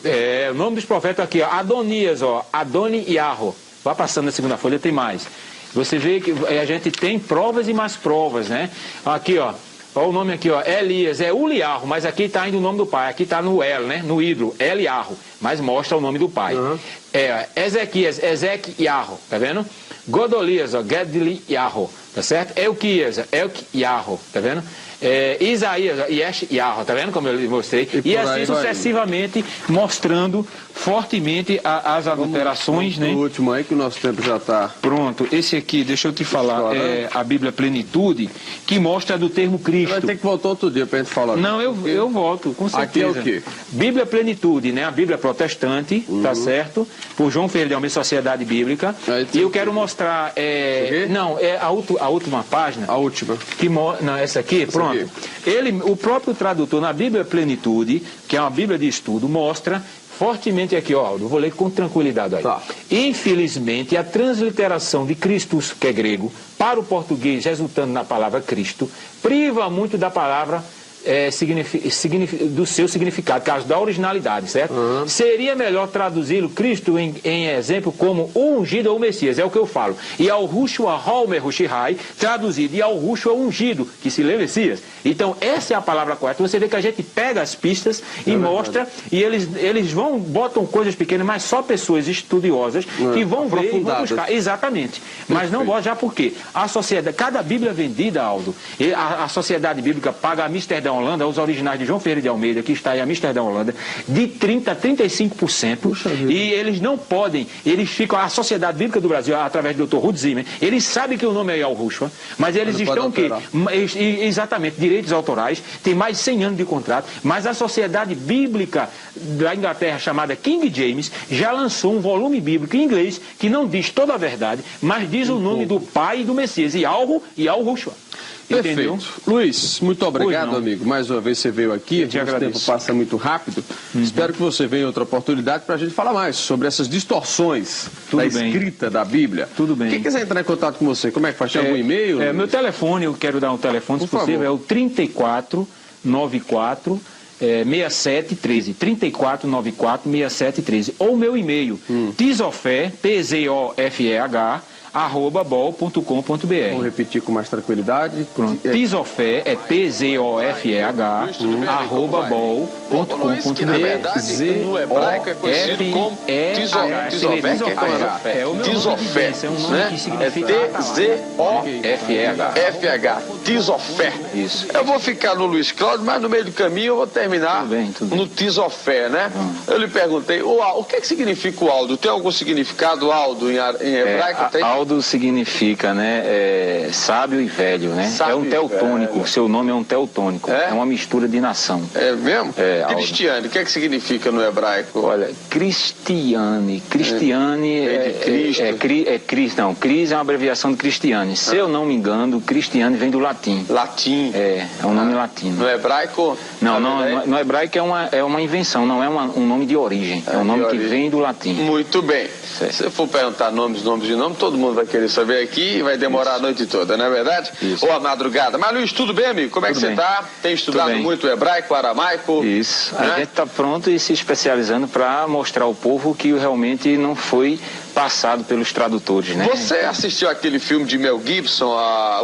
O nome dos profetas aqui, ó. Adonias, ó. Adoni Yahó. Vai passando na segunda folha, tem mais. Você vê que a gente tem provas e mais provas, né? Aqui, ó. Olha o nome aqui, ó. Elias, Uliarro, mas aqui está indo o nome do pai. Aqui está no El, né? No hidro, Eliarro. Mas mostra o nome do pai. Ezequias, Ezequiarro, tá vendo? Godolias, ó. Gedli Yahó. Tá certo? Elquias, Yahó, tá vendo? Isaías, Yesh Yahó, tá vendo como eu mostrei? E assim sucessivamente, mostrando fortemente as adulterações, né? O último aí, que o nosso tempo já está... Pronto, esse aqui, deixa eu te falar, é a Bíblia Plenitude, que mostra do termo Cristo. Vai ter que voltar outro dia pra gente falar. Não, eu volto, com certeza. Aqui é o quê? Bíblia Plenitude, né? A Bíblia protestante, tá certo? Por João Ferreira de Almeida, Sociedade Bíblica. E eu quero mostrar... Não, é a última página. A última. Não, essa aqui, pronto. O próprio tradutor, na Bíblia Plenitude, que é uma Bíblia de estudo, mostra fortemente aqui, ó, eu vou ler com tranquilidade aí. Tá. Infelizmente, a transliteração de Christus, que é grego, para o português, resultando na palavra Cristo, priva muito da palavra do seu significado, caso da originalidade, certo? Seria melhor traduzi-lo, Cristo, em exemplo, como o ungido ou o Messias, é o que eu falo. E ao Rushua Homer Hushihai, traduzido, e ao Rushua ungido, que se lê Messias. Então, essa é a palavra correta. Você vê que a gente pega as pistas e mostra, e eles botam coisas pequenas, mas só pessoas estudiosas que vão ver e vão buscar. Exatamente. Mas não botam já por quê? A sociedade, cada Bíblia vendida, Aldo, a Sociedade Bíblica paga a Amsterdã, Holanda, os originais de João Ferreira de Almeida, que está em Amsterdã, Holanda, de 30% a 35%, e eles não podem, eles ficam, a Sociedade Bíblica do Brasil, através do Dr. Ruth Zimmer, eles sabem que o nome é Yahushua, mas eles estão o quê? Exatamente, direitos autorais, tem mais de 100 anos de contrato, mas a Sociedade Bíblica da Inglaterra, chamada King James, já lançou um volume bíblico em inglês, que não diz toda a verdade, mas diz o nome do Pai e do Messias, Yahushua. Entendeu? Perfeito. Luiz, muito obrigado, amigo. Mais uma vez você veio aqui, o tempo passa muito rápido. Espero que você venha em outra oportunidade para a gente falar mais sobre essas distorções da escrita da Bíblia. Tudo bem. Quem quiser entrar em contato com você, como é que faz? Tem algum e-mail? Meu telefone, eu quero dar um telefone, se possível, é o 3494 6713, 3494-6713, ou meu e-mail, Tizofé, P-Z-O-F-E-H, @bol.com.br. Vamos repetir com mais tranquilidade. Pronto. Tizofé é T-Z-O-F-E-H @bol.com.br. No hebraico é conhecido como Tizofé. É o meu nome de bênção, é um nome que significa T-Z-O-F-H. Tizofé. Isso. Eu vou ficar no Luiz Cláudio, mas no meio do caminho eu vou terminar no Tizofé, né? Eu lhe perguntei, o que significa o Aldo? Tem algum significado, Aldo, em hebraico? Tem? Aldo significa, né, sábio e velho, né? Sábio é um teutônico, velho. Seu nome é um teutônico, é uma mistura de nação. É mesmo? Aldo. Cristiane, o que é que significa no hebraico? Olha, Cristiane Cristo, não, Cris é uma abreviação de Cristiane. Se eu não me engano, Cristiane vem do latim. Latim. É um nome latino. No hebraico? Não, no hebraico é uma invenção, não é um nome de origem. É um nome que vem do latim. Muito bem. Certo. Se eu for perguntar nomes de nome, todo mundo vai querer saber aqui e vai demorar a noite toda, não é verdade? Isso. Ou a madrugada. Mas Luiz, tudo bem, amigo? Como é que você está? Tem estudado muito hebraico, aramaico? Isso. Né? A gente está pronto e se especializando para mostrar ao povo que realmente não foi passado pelos tradutores, né? Você assistiu aquele filme de Mel Gibson, a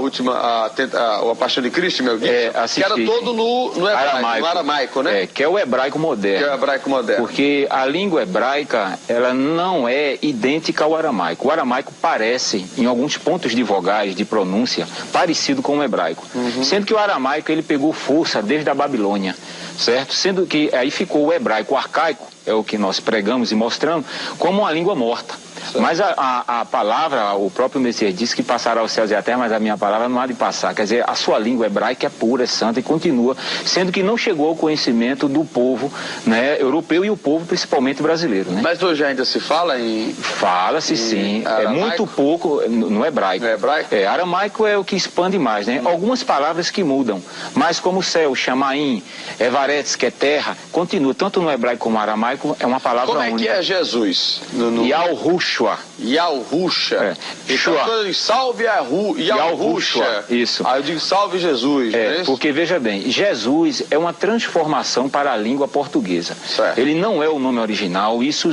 Paixão de Cristo, Mel Gibson? Assisti. Que era todo no aramaico, né? Que é o hebraico moderno. Que é o hebraico moderno. Porque a língua hebraica, ela não é idêntica ao aramaico. O aramaico parece, em alguns pontos de vogais, de pronúncia, parecido com o hebraico. Sendo que o aramaico, ele pegou força desde a Babilônia, certo? Sendo que aí ficou o hebraico arcaico, é o que nós pregamos e mostramos, como uma língua morta. Mas a palavra, o próprio Messias disse que passará os céus e a terra, mas a minha palavra não há de passar. Quer dizer, a sua língua hebraica é pura, é santa e continua, sendo que não chegou ao conhecimento do povo, né, europeu e o povo principalmente brasileiro, né? Mas hoje ainda se fala em... Fala-se sim, aramaico? É muito pouco no hebraico. No hebraico? Aramaico é o que expande mais, né? Algumas palavras que mudam, mas como céu, chamaim, evaretes, que é terra, continua, tanto no hebraico como no aramaico, é uma palavra única. Como é que é Jesus? Yahushua. Yahushua. Então, quando eu digo salve Yahushua, isso. Aí eu digo salve Jesus. Porque veja bem, Jesus é uma transformação para a língua portuguesa. Certo. Ele não é o nome original, isso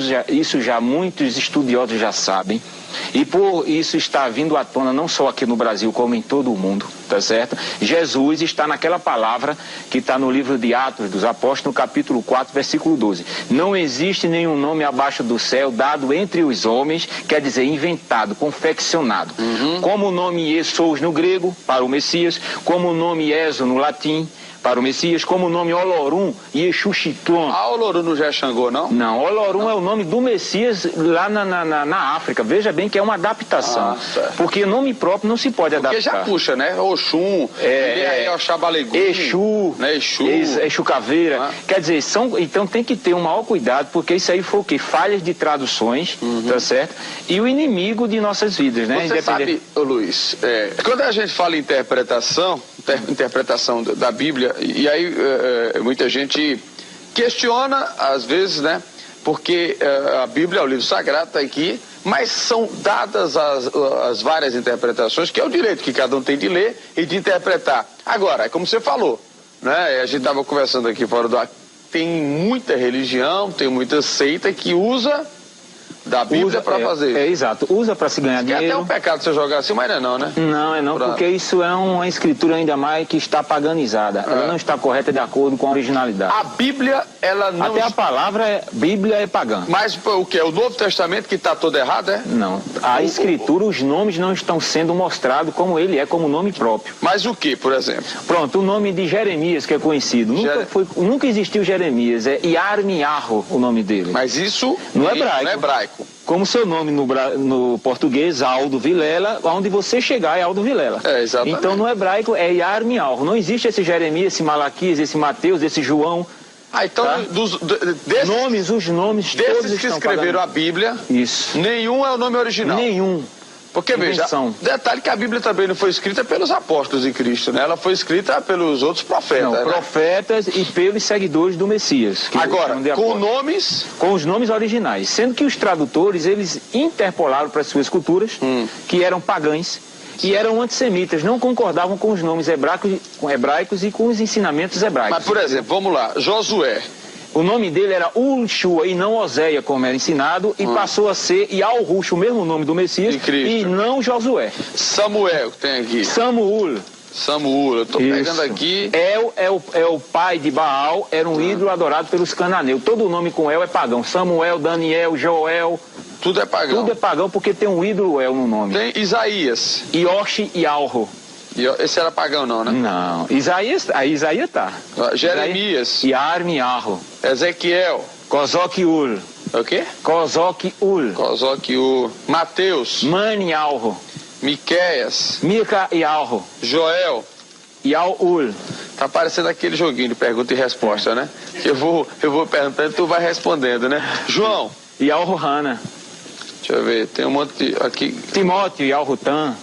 já muitos estudiosos já sabem. E por isso está vindo à tona não só aqui no Brasil, como em todo o mundo, tá certo? Jesus está naquela palavra que está no livro de Atos dos Apóstolos, no capítulo 4, versículo 12. Não existe nenhum nome abaixo do céu dado entre os homens, quer dizer, inventado, confeccionado. Como o nome Jesús no grego, para o Messias, como o nome Ezo no latim, para o Messias, como o nome Olorum e Exuxitlon. Olorum não já é Xangô, não? Não, Olorum é o nome do Messias lá na África. Veja bem que é uma adaptação. Porque nome próprio não se pode adaptar. Porque já puxa, né? Oxum, Oxabalegum, Exu, né? Exu Caveira. Quer dizer, então tem que ter um maior cuidado, porque isso aí foi o quê? Falhas de traduções, tá certo? E o inimigo de nossas vidas, né? Você sabe, Luiz, quando a gente fala em interpretação da Bíblia, e aí muita gente questiona, às vezes, né? Porque a Bíblia é o livro sagrado, está aqui, mas são dadas as várias interpretações, que é o direito que cada um tem de ler e de interpretar. Agora, é como você falou, né? A gente estava conversando aqui fora do ar, tem muita religião, tem muita seita que usa da Bíblia para fazer. Exato, usa para se ganhar dinheiro. É até um pecado você jogar assim, mas não, né? Não, porque isso é uma escritura ainda mais que está paganizada. Ela não está correta de acordo com a originalidade. A Bíblia, ela não... Até a palavra Bíblia é pagã. Mas o que? O Novo Testamento que está todo errado, é? Não. A escritura, os nomes não estão sendo mostrados como ele é, como nome próprio. Mas o que, por exemplo? Pronto, o nome de Jeremias, que é conhecido. Nunca existiu Jeremias, é Yarmiarro o nome dele. Mas isso no hebraico. Como seu nome no português, Aldo Vilela, onde você chegar é Aldo Vilela. Exatamente. Então no hebraico é Yarmiarro. Não existe esse Jeremias, esse Malaquias, esse Mateus, esse João. Então, tá? Os nomes todos desses que escreveram a Bíblia, nenhum é o nome original. Nenhum. Porque, veja, detalhe que a Bíblia também não foi escrita pelos apóstolos de Cristo, né? Ela foi escrita pelos outros profetas. Não, profetas e pelos seguidores do Messias. Agora, com nomes... Com os nomes originais. Sendo que os tradutores, eles interpolaram para as suas culturas, que eram pagãs, e eram antissemitas, não concordavam com os nomes hebraicos e com os ensinamentos hebraicos. Mas, por exemplo, vamos lá, Josué. O nome dele era Ulshua e não Oséia, como era ensinado, e passou a ser Yahushua, o mesmo nome do Messias, e não Josué. Samuel, que tem aqui. Samuel, eu estou pegando aqui. É o pai de Baal, era um ídolo adorado pelos cananeus. Todo o nome com El é pagão. Samuel, Daniel, Joel. Tudo é pagão. Tudo é pagão porque tem um ídolo El no nome. Tem Isaías. Yoshi e Alro. Esse era pagão não, né? Não. Isaías tá. Jeremias. Yarmiarro. Ezequiel. Kozokiul. É o quê? Kozok-ul. Kozok-ul. Mateus. Manialro. Miqueias. Mica-ialro. Joel. Ial-ul. Tá parecendo aquele joguinho de pergunta e resposta, né? Eu vou perguntando e tu vai respondendo, né? João. Ial-Ruhana. Deixa eu ver, tem um monte aqui. Timóteo, Ial-Rutan.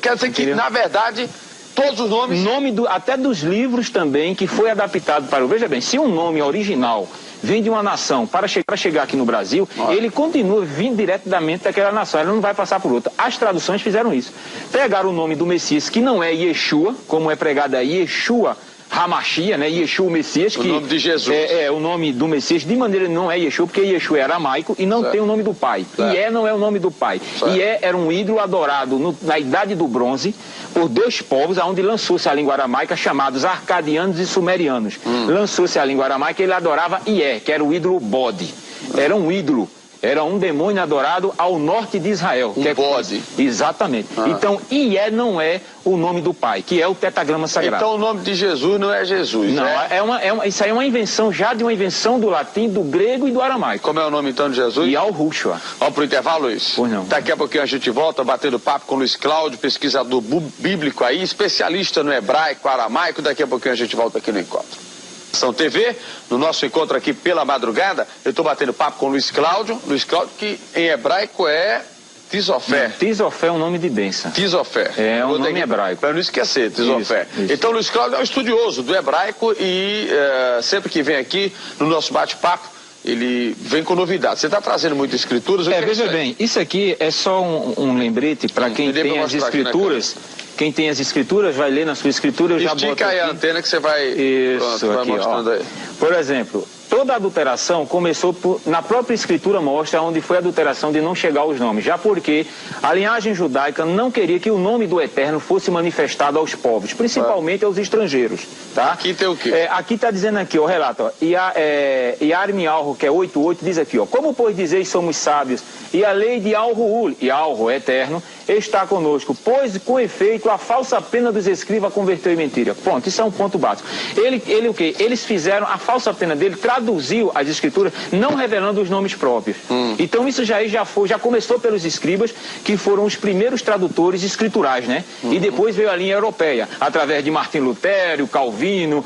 Quer dizer que, na verdade, todos os nomes... Até dos livros também, que foi adaptado para o... Veja bem, se um nome original vem de uma nação para chegar aqui no Brasil, ele continua vindo diretamente daquela nação, ele não vai passar por outra. As traduções fizeram isso. Pegaram o nome do Messias, que não é Yeshua, como é pregado aí, Yeshua Hamashia, né? Yeshua, o Messias, que o nome de Jesus. É o nome do Messias, de maneira não é Yeshua, porque Yeshua é aramaico e não tem o nome do pai. Ié não é o nome do pai. Ié era um ídolo adorado na Idade do Bronze por dois povos, aonde lançou-se a língua aramaica, chamados arcadianos e sumerianos. Lançou-se a língua aramaica e ele adorava Ié, que era o ídolo bode. Era um ídolo. Era um demônio adorado ao norte de Israel. Bode. Exatamente. Então, Ié não é o nome do pai, que é o tetragrama sagrado. Então, o nome de Jesus não é Jesus, não, isso aí é uma invenção, já de uma invenção do latim, do grego e do aramaico. Como é o nome, então, de Jesus? Yahushua. Vamos pro intervalo, Luiz? Pois não. Daqui a pouquinho a gente volta, batendo papo com o Luiz Cláudio, pesquisador bíblico aí, especialista no hebraico, aramaico. Daqui a pouquinho a gente volta aqui no Encontro. São TV, no nosso encontro aqui pela madrugada, eu estou batendo papo com o Luiz Cláudio, que em hebraico é Tisofé. Tisofé é um nome de bênção. Tisofé. É um nome hebraico. Para não esquecer, Tisofé. Isso. Então o Luiz Cláudio é um estudioso do hebraico e sempre que vem aqui no nosso bate-papo, ele vem com novidades. Você está trazendo muitas escrituras? Veja bem, isso aqui é só um lembrete para quem tem as escrituras. Quem tem as escrituras vai ler na sua escritura. Eu já boto Estica aí a antena que você vai, vai mostrando aí. Por exemplo, toda a adulteração começou na própria escritura mostra onde foi a adulteração de não chegar aos nomes. Já porque a linhagem judaica não queria que o nome do Eterno fosse manifestado aos povos, principalmente aos estrangeiros. Tá? Aqui tem o quê? Aqui está dizendo aqui, ó, relato, Yarmialro, que é 8.8, diz aqui, ó, como pois dizeis somos sábios, e a lei de Alruul, e Alru é eterno, está conosco, pois com efeito a falsa pena dos escribas converteu em mentira. Ponto, isso é um ponto básico. Ele o quê? Eles fizeram, a falsa pena dele traduziu as escrituras, não revelando os nomes próprios. Então isso já começou pelos escribas, que foram os primeiros tradutores escriturais, né? E depois veio a linha europeia, através de Martim Lutero, Calvino,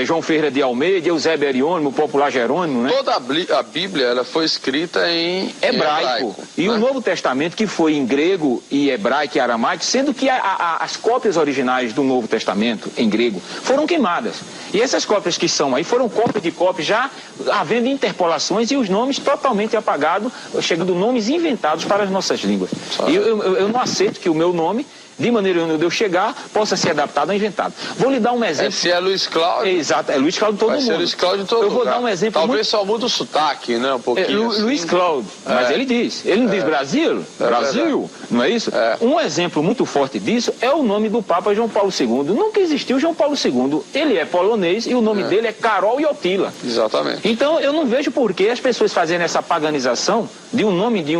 João Ferreira de Almeida, Eusébio Ariônimo, o popular Jerônimo, né? Toda a Bíblia, ela foi escrita em hebraico. E o Novo Testamento, que foi em grego e hebraico e aramaico, sendo que as cópias originais do Novo Testamento, em grego, foram queimadas. E essas cópias que são aí, foram cópias de cópias, já havendo interpolações e os nomes totalmente apagados, chegando nomes inventados para as nossas línguas. E eu não aceito que o meu nome, de maneira onde eu chegar, possa ser adaptado ou inventado. Vou lhe dar um exemplo. Se é Luiz Cláudio. Exato, é Luiz Cláudio de todo mundo. Vai ser Luiz Cláudio de todo mundo. Eu vou dar um exemplo. Talvez só muda o sotaque, né? Um pouquinho. Luiz Cláudio, mas ele diz. Ele não diz Brasil? Brasil, não é isso? Um exemplo muito forte disso é o nome do Papa João Paulo II. Nunca existiu João Paulo II. Ele é polonês e o nome dele é Karol Wojtyła. Exatamente. Então eu não vejo por que as pessoas fazerem essa paganização de um nome de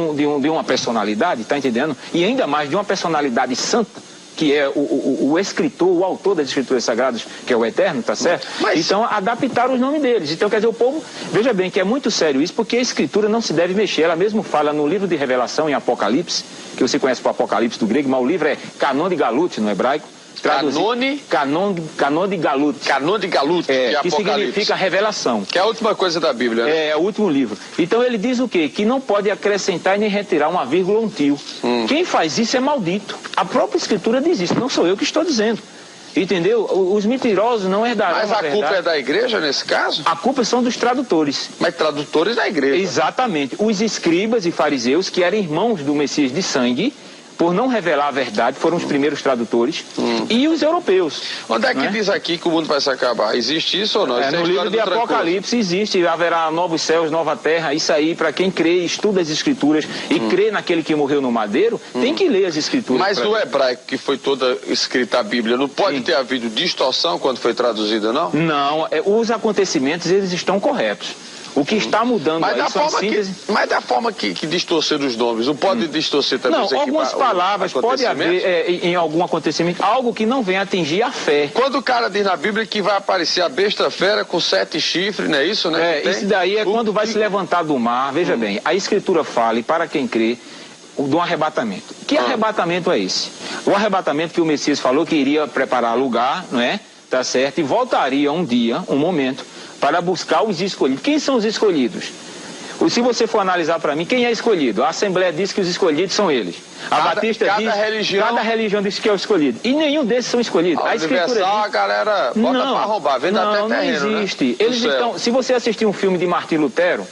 uma personalidade, tá entendendo? E ainda mais de uma personalidade santa, que é o escritor, o autor das escrituras sagradas, que é o Eterno, tá certo? Então, adaptaram os nomes deles. Então, quer dizer, o povo, veja bem, que é muito sério isso, porque a escritura não se deve mexer. Ela mesmo fala no livro de Revelação, em Apocalipse, que você conhece por Apocalipse do grego, mas o livro é Canon de Galut, no hebraico. Canon de Galut. Canon de Galut, que significa revelação. Que é a última coisa da Bíblia, né? É o último livro. Então ele diz o quê? Que não pode acrescentar e nem retirar uma vírgula ou um tio. Quem faz isso é maldito. A própria escritura diz isso, não sou eu que estou dizendo. Entendeu? Os mentirosos não herdarão a verdade. Mas a culpa é da igreja nesse caso? A culpa são dos tradutores. Mas tradutores da igreja. Exatamente. Os escribas e fariseus, que eram irmãos do Messias de sangue, por não revelar a verdade, foram os primeiros tradutores, e os europeus. Onde é que diz aqui que o mundo vai se acabar? Existe isso ou não? No livro de Apocalipse existe, haverá novos céus, nova terra, isso aí, para quem crê, estuda as escrituras e crê naquele que morreu no madeiro, tem que ler as escrituras. Mas o hebraico, que foi toda escrita a Bíblia, não pode ter havido distorção quando foi traduzida, não? Não, os acontecimentos, eles estão corretos. O que está mudando mas aí são a síntese... Mas da forma que distorcer os nomes, não pode distorcer também? Não, algumas palavras pode haver em algum acontecimento, algo que não venha atingir a fé. Quando o cara diz na Bíblia que vai aparecer a besta fera com 7 chifres, não é isso, né? Isso daí é quando vai se levantar do mar, veja bem, a Escritura fala, e para quem crê, do arrebatamento. Que arrebatamento é esse? O arrebatamento que o Messias falou que iria preparar lugar, não é? Tá certo? E voltaria um dia, um momento, para buscar os escolhidos. Quem são os escolhidos? Se você for analisar para mim, quem é escolhido? A Assembleia diz que os escolhidos são eles. A Batista diz cada religião diz que é o escolhido. E nenhum desses são escolhidos. A Escritura diz... a galera bota para roubar, vende até terreno, não existe. Né? Eles estão, se você assistir um filme de Martim Lutero,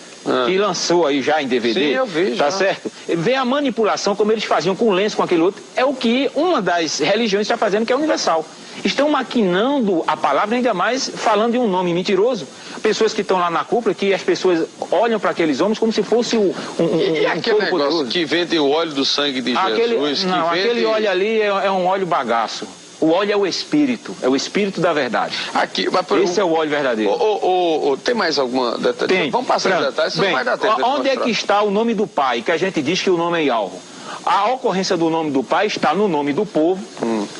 que lançou aí já em DVD, sim, eu vi, tá certo? Vê a manipulação, como eles faziam com o lenço, com aquele outro, é o que uma das religiões está fazendo, que é universal. Estão maquinando a palavra, ainda mais falando de um nome mentiroso. Pessoas que estão lá na cúpula, que as pessoas olham para aqueles homens como se fosse e aquele negócio poderoso. Que vende o óleo do sangue de Jesus? Não, aquele óleo ali é um óleo bagaço. O óleo é o Espírito da verdade. Esse é o óleo verdadeiro. Tem mais alguma detalhe? Tem. Vamos passar os detalhes, não vai dar tempo. Onde é que está o nome do Pai, que a gente diz que o nome é Yahweh? A ocorrência do nome do Pai está no nome do povo,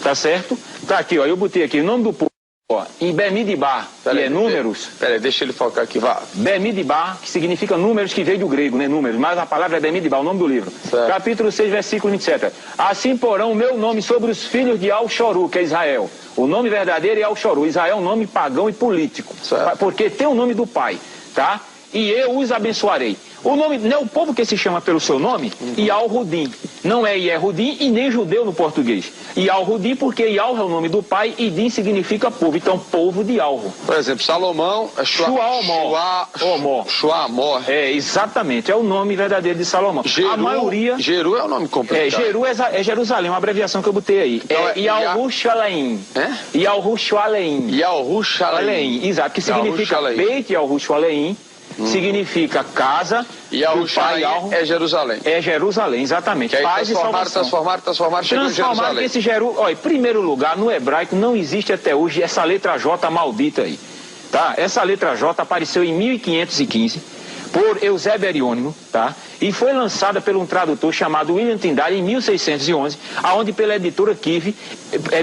tá certo? Tá aqui, ó, eu botei aqui o nome do povo, ó, em Bemidbar, que é números. Peraí, deixa ele focar aqui, vá. Bemidbar, que significa números, que veio do grego, né, números, mas a palavra é Bemidbar, o nome do livro. Certo. Capítulo 6, versículo 27. Assim porão o meu nome sobre os filhos de Al-Shoru, que é Israel. O nome verdadeiro é Al-Shoru. Israel é um nome pagão e político, porque tem o nome do Pai, tá? E eu os abençoarei. O nome, não é o povo que se chama pelo seu nome, Yal-Rudim. Não é Yehudim e nem judeu no português. Yal-Rudim porque Yal é o nome do pai e Din significa povo. Então, povo de Yalro. Por exemplo, Salomão é Shuamor. É, exatamente. É o nome verdadeiro de Salomão. Jeru, a maioria... Jeru é o nome completo. Jeru é Jerusalém, uma abreviação que eu botei aí. Então, Yalru-Shaleim. Yalru-Shaleim. Yalru-Shaleim. Exato, que significa Beit Yalru-Shaleim. Significa casa. E Yahushalém é Jerusalém. É Jerusalém, exatamente. Que aí transformaram, chegou em Jerusalém. Esse olha, em primeiro lugar, no hebraico não existe até hoje essa letra J maldita aí. Tá? Essa letra J apareceu em 1515 por Eusébio Ariônimo, tá? E foi lançada por um tradutor chamado William Tyndale em 1611, aonde pela editora Kive,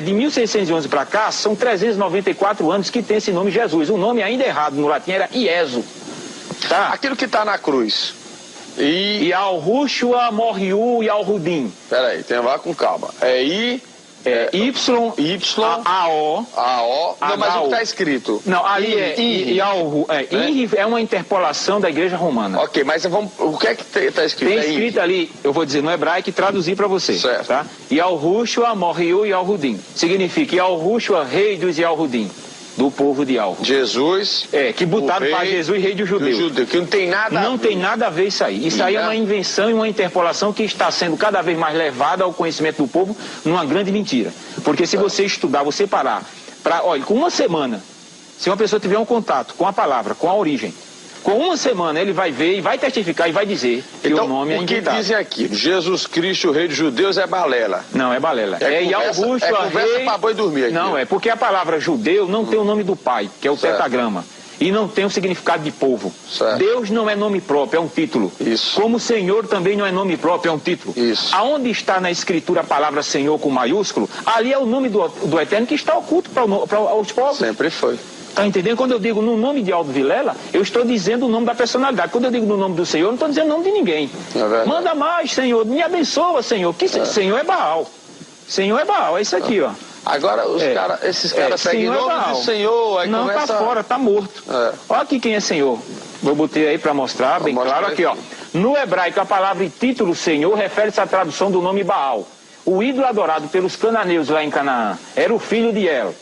de 1611 para cá, são 394 anos que tem esse nome Jesus. O nome ainda errado no latim era Ieso. Tá. Aquilo que está na cruz. E Al-Rushua, Morriu e Al-Rudim. Peraí, tem lá com calma. Y, A-O. Não, mas o que está escrito? Não, ali é uma interpolação da Igreja Romana. Ok, mas o que é que está escrito? Tem escrito ali, eu vou dizer no hebraico e traduzir para você. Certo. Tá? Yal-Rushua, Morriu e Al-Rudim. Significa Yal-Rushua, rei dos Yal-Rudim. Do povo de Alvo. Jesus. Que botaram para Jesus, rei dos judeus. Que não tem nada a ver. Não tem nada a ver isso aí. Isso aí é uma invenção e uma interpolação que está sendo cada vez mais levada ao conhecimento do povo numa grande mentira. Porque se você estudar, você parar, olha, com uma semana, se uma pessoa tiver um contato com a palavra, com a origem, com uma semana ele vai ver e vai testificar e vai dizer que o nome é inventado. O que dizem aqui? Jesus Cristo, rei dos judeus, é balela. Não, é balela. Conversa para boi dormir aqui. Não, porque a palavra judeu não tem o nome do pai, que é o tetragrama. E não tem o significado de povo. Certo. Deus não é nome próprio, é um título. Isso. Como Senhor também não é nome próprio, é um título. Isso. Aonde está na escritura a palavra Senhor com maiúsculo, ali é o nome do Eterno que está oculto para os povos. Sempre foi. Tá entendendo? Quando eu digo no nome de Aldo Vilela, eu estou dizendo o nome da personalidade. Quando eu digo no nome do Senhor, eu não estou dizendo o nome de ninguém. Manda mais, Senhor. Me abençoa, Senhor. Senhor é Baal. Senhor é Baal. É isso aqui, ó. Agora esses caras pegam o nome do Senhor. Aí não, tá fora, tá morto. Olha aqui quem é Senhor. Eu botei aí para mostrar, bem claro. Aqui, ó. No hebraico, a palavra e título Senhor refere-se à tradução do nome Baal. O ídolo adorado pelos cananeus lá em Canaã era o filho de El.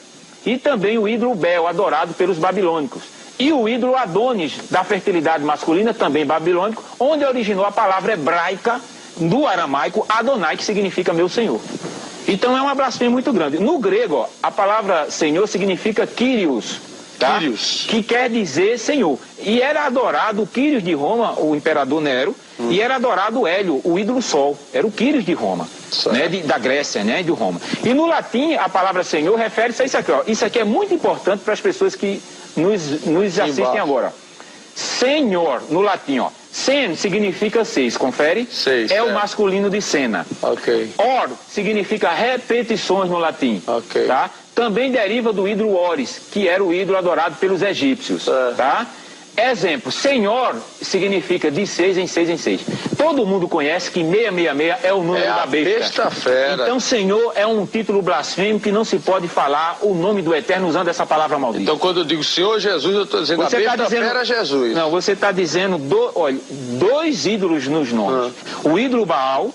E também o ídolo Bel, adorado pelos babilônicos. E o ídolo Adonis, da fertilidade masculina, também babilônico, onde originou a palavra hebraica do aramaico Adonai, que significa meu Senhor. Então é uma blasfêmia muito grande. No grego, ó, a palavra Senhor significa Kyrios, tá? Kyrios, que quer dizer Senhor. E era adorado o Kyrios de Roma, o imperador Nero, e era adorado Hélio, o ídolo Sol. Era o Kyrios de Roma. Né, da Grécia, né, de Roma. E no latim, a palavra Senhor refere-se a isso aqui. Ó. Isso aqui é muito importante para as pessoas que nos assistem agora. Senhor, no latim, ó. Sen significa 6, confere? 6. É o masculino de cena. Ok. Or significa repetições no latim. Ok. Tá? Também deriva do ídolo Oris, que era o ídolo adorado pelos egípcios. Tá? Exemplo, Senhor significa de 6 em 6 em 6. Todo mundo conhece que 666 é o número da besta. Besta-fera. Então, Senhor é um título blasfêmico que não se pode falar o nome do Eterno usando essa palavra maldita. Então, quando eu digo Senhor Jesus, eu estou dizendo Você a besta-fera é Jesus. Não, você está dizendo, olha, 2 ídolos nos nomes. O ídolo Baal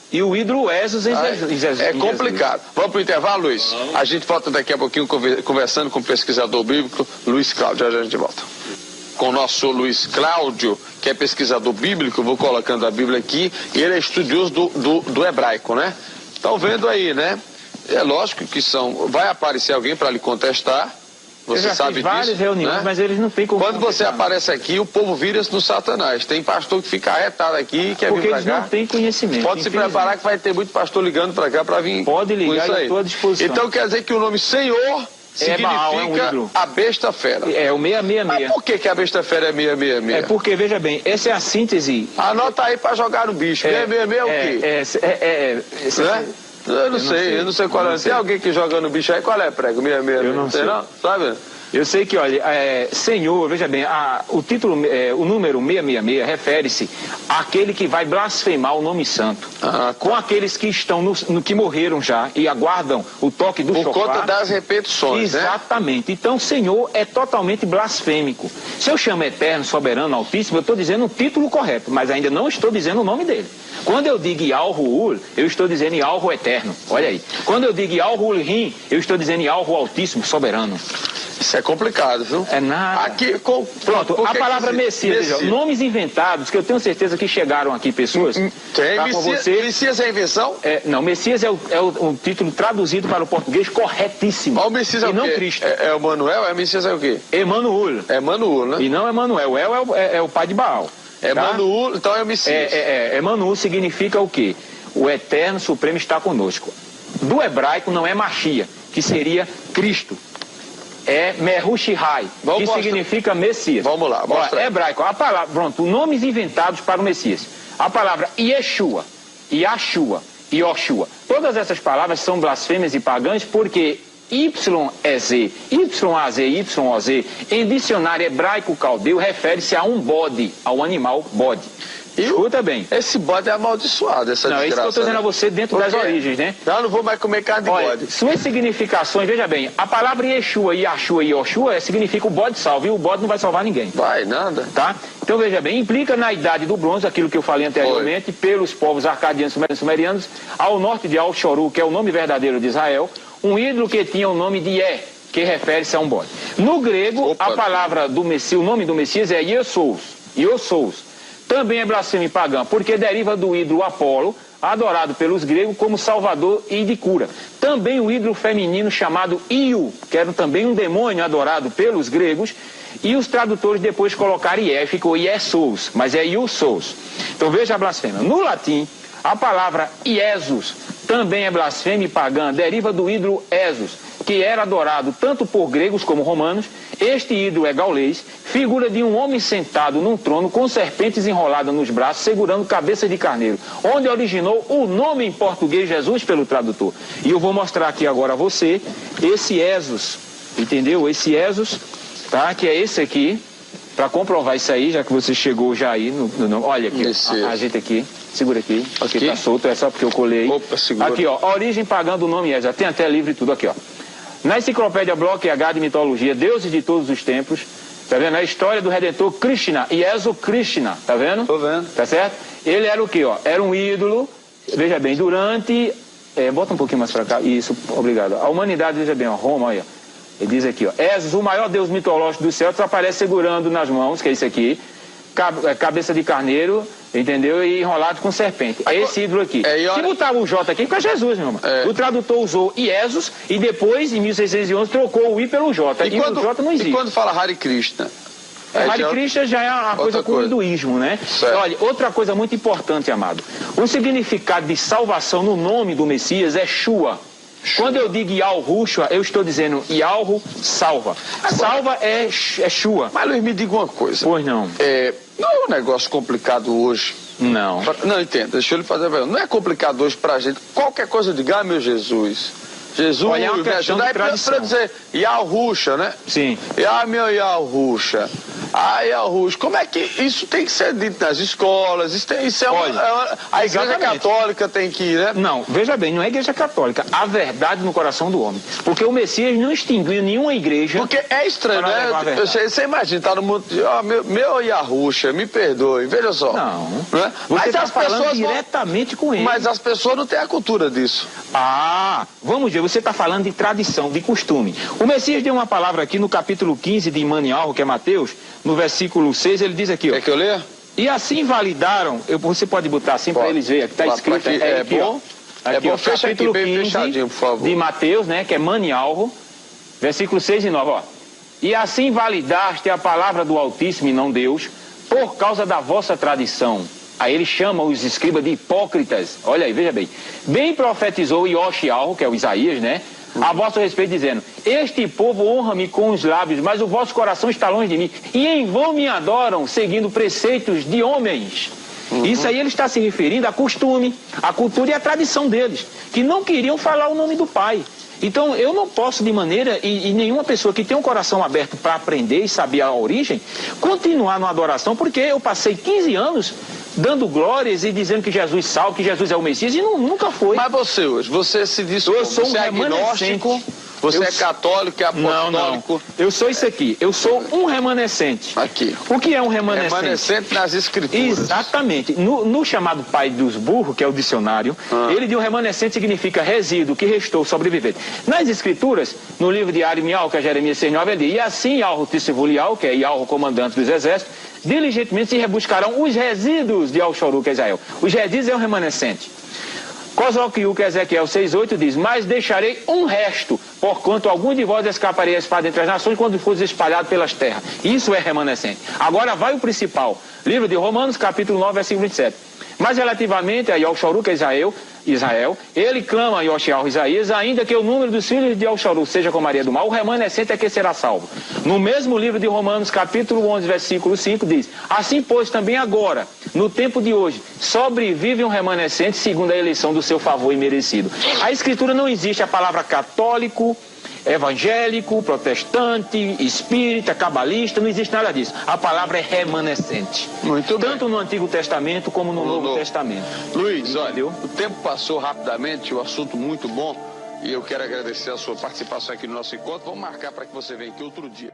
e o ídolo Esos em Jesus. É complicado. Vamos para o intervalo, Luiz? A gente volta daqui a pouquinho conversando com o pesquisador bíblico Luiz Cláudio. Já a gente volta. Com o nosso Luiz Cláudio, que é pesquisador bíblico, vou colocando a Bíblia aqui, e ele é estudioso do hebraico, né? Estão vendo aí, né? É lógico que vai aparecer alguém para lhe contestar, você sabe disso. Várias reuniões, né? Mas eles não têm como. Quando você aparece aqui, o povo vira-se no Satanás. Tem pastor que fica arretado aqui, quer vir para cá. Porque eles não têm conhecimento. Pode se preparar que vai ter muito pastor ligando para cá para vir. Pode ligar, eu estou à disposição. Então quer dizer que o nome Senhor significa Baal, a besta-fera. É o 666. Mas por que a besta-fera é 666? É porque, veja bem, essa é a síntese. Anota aí para jogar no bicho. 666 é o quê? Eu não sei qual é. Tem alguém que joga no bicho aí? Qual é, prego? 666? Eu não sei. Não? Sabe? Eu sei que, olha, Senhor, veja bem, o título, o número 666 refere-se àquele que vai blasfemar o nome santo. Com aqueles que estão que morreram já e aguardam o toque do chofar. Por conta das repetições, exatamente. Né? Então, Senhor é totalmente blasfêmico. Se eu chamo Eterno, Soberano, Altíssimo, eu estou dizendo o título correto, mas ainda não estou dizendo o nome dele. Quando eu digo Yahweh, eu estou dizendo Yahweh Eterno. Olha aí. Quando eu digo Yahweh, eu estou dizendo Yahweh Altíssimo, Soberano. Isso é complicado, viu? É nada. Aqui, pronto, a palavra Messias, veja, nomes inventados, que eu tenho certeza que chegaram aqui pessoas. Tem, Messias é invenção? Não, Messias é o título traduzido para o português corretíssimo. Mas o Messias é o quê? Não Cristo. É o Manuel? Messias é o quê? Emanuel. É Emanuel, né? E não Emanuel. El é o pai de Baal. Emanuel, tá? Então é o Messias. Emanuel significa o quê? O Eterno Supremo está conosco. Do hebraico não é Machia, que seria Cristo. É Mehushihai, que significa Messias. Vamos lá, mostra. Hebraico, a palavra, pronto, nomes inventados para o Messias. A palavra Yeshua, Yahshua, Yoshua. Todas essas palavras são blasfêmias e pagãs porque YEZ, YAZ, YOZ, em dicionário hebraico caldeu, refere-se a um bode, ao animal bode. Escuta bem. Esse bode é amaldiçoado, essa desgraça. Não, é isso que eu estou dizendo a você dentro das origens, né? Eu não vou mais comer carne de bode. Suas significações, veja bem, a palavra Yeshua, Yahshua e Yoshua significa o bode salva, e o bode não vai salvar ninguém. Vai, nada. Tá? Então, veja bem, implica na idade do bronze, aquilo que eu falei anteriormente, pelos povos arcadianos e sumerianos, ao norte de Al-Shoru, que é o nome verdadeiro de Israel, um ídolo que tinha o nome de Yeh, que refere-se a um bode. No grego, a palavra do Messias, o nome do Messias é Iosous. Também é blasfêmia pagã, porque deriva do ídolo Apolo, adorado pelos gregos como salvador e de cura. Também o ídolo feminino chamado Iu, que era também um demônio adorado pelos gregos, e os tradutores depois colocaram Ié, ficou Iesous, mas é Iosous. Então veja a blasfêmia. No latim, a palavra Iesus também é blasfêmia pagã, deriva do ídolo Esos, que era adorado tanto por gregos como romanos. Este ídolo é gaulês, figura de um homem sentado num trono com serpentes enroladas nos braços, segurando cabeça de carneiro, onde originou o nome em português Jesus pelo tradutor. E eu vou mostrar aqui agora a você esse Esos, entendeu? Esse Esos, tá? Que é esse aqui, para comprovar isso aí, já que você chegou já aí, olha aqui, ajeita aqui. Segura aqui. Aqui tá solto, é só porque eu colei. Opa, segura. Aqui, ó, origem pagã do nome Esos. Tem até livro e tudo aqui, ó. Na enciclopédia Bloch H de mitologia, deuses de todos os tempos, tá vendo? A história do Redentor Krishna, Iesu Krishna, tá vendo? Tô vendo. Tá certo? Ele era o quê, ó? Era um ídolo, veja bem, durante... bota um pouquinho mais pra cá, isso, obrigado. A humanidade, veja bem, ó, Roma, olha. Ele diz aqui, ó, Esos, o maior deus mitológico dos céus, aparece segurando nas mãos, que é isso aqui, cabeça de carneiro, entendeu? E enrolado com serpente. É esse ídolo aqui. Se botar o J aqui, fica Jesus, meu irmão. O tradutor usou Iesus e depois, em 1611, trocou o I pelo J. E o J não existe. E quando fala Hare Krishna? Hare Krishna já é uma coisa com o hinduísmo, né? Certo. Olha, outra coisa muito importante, amado. O significado de salvação no nome do Messias é Shua. Quando eu digo Yahushua, eu estou dizendo Yahu salva. Salva é Shua. Mas Luiz, me diga uma coisa. Pois não. Não é um negócio complicado hoje? Não. Não, entenda, deixa eu lhe fazer a pergunta. Não é complicado hoje pra gente. Qualquer coisa de meu Jesus. Jesus, olha, é uma questão de tradição. Pra dizer Yahushua, né? Sim. Meu Yahushua. Yahushua. Como é que isso tem que ser dito nas escolas? Isso é a Igreja Católica tem que ir, né? Não, veja bem, não é a Igreja Católica. A verdade no coração do homem. Porque o Messias não extinguiu nenhuma igreja. Porque é estranho, né? Você imagina, tá no mundo. Meu Yahushua, me perdoe. Veja só. Não. Né? Você está falando diretamente com ele. Mas as pessoas não têm a cultura disso. Vamos ver, você está falando de tradição, de costume. O Messias deu uma palavra aqui no capítulo 15 de Manialro, que é Mateus, no versículo 6, ele diz aqui, ó. Quer que eu leia? E assim validaram, você pode botar assim para eles verem, está escrito aqui, ó. Aqui, ó, fecha capítulo aqui, bem 15 fechadinho, por favor. de Mateus, né, que é Manialro, versículo 6 e 9, ó. E assim validaste a palavra do Altíssimo e não Deus, por causa da vossa tradição. Aí ele chama os escribas de hipócritas. Olha aí, veja bem. Bem profetizou Yoshiao, que é o Isaías, né? A vosso respeito, dizendo: este povo honra-me com os lábios, mas o vosso coração está longe de mim. E em vão me adoram, seguindo preceitos de homens. Isso aí ele está se referindo a costume, a cultura e a tradição deles, que não queriam falar o nome do Pai. Então eu não posso de maneira, e nenhuma pessoa que tem um coração aberto para aprender e saber a origem, continuar na adoração, porque eu passei 15 anos dando glórias e dizendo que Jesus salva, que Jesus é o Messias, e nunca foi. Mas você hoje, você se diz eu sou você um é agnóstico, você é católico, é apostólico? Não. Eu sou isso aqui. Eu sou um remanescente. Aqui. O que é um remanescente? Remanescente nas escrituras. Exatamente. No chamado Pai dos Burros, que é o dicionário, ele diz: o remanescente significa resíduo, que restou, sobrevivente. Nas escrituras, no livro de Arimial, que é Jeremias 6,9, ele diz: e assim Yahweh Tissevulial, que é Yahweh comandante dos exércitos, diligentemente se rebuscarão os resíduos de Al-Shoru, que é Israel. Os resíduos é o remanescente. Cosloquiu, que Ezequiel 6,8 diz: mas deixarei um resto, porquanto alguns de vós escaparei a espada entre as nações quando fores espalhado pelas terras. Isso é remanescente. Agora vai o principal. Livro de Romanos, capítulo 9, versículo 27. Mas relativamente a Yoshoru, que é Israel, ele clama a Yoshiao Isaías, ainda que o número dos filhos de Yoshoru seja como a areia do mar, o remanescente é que será salvo. No mesmo livro de Romanos, capítulo 11, versículo 5, diz: assim, pois, também agora, no tempo de hoje, sobrevive um remanescente segundo a eleição do seu favor imerecido. A Escritura não existe a palavra católico, evangélico, protestante, espírita, cabalista, não existe nada disso. A palavra é remanescente. Muito bem. Tanto no Antigo Testamento como no Novo Testamento. Luiz, olha, o tempo passou rapidamente, o assunto muito bom, e eu quero agradecer a sua participação aqui no nosso encontro. Vamos marcar para que você venha aqui outro dia.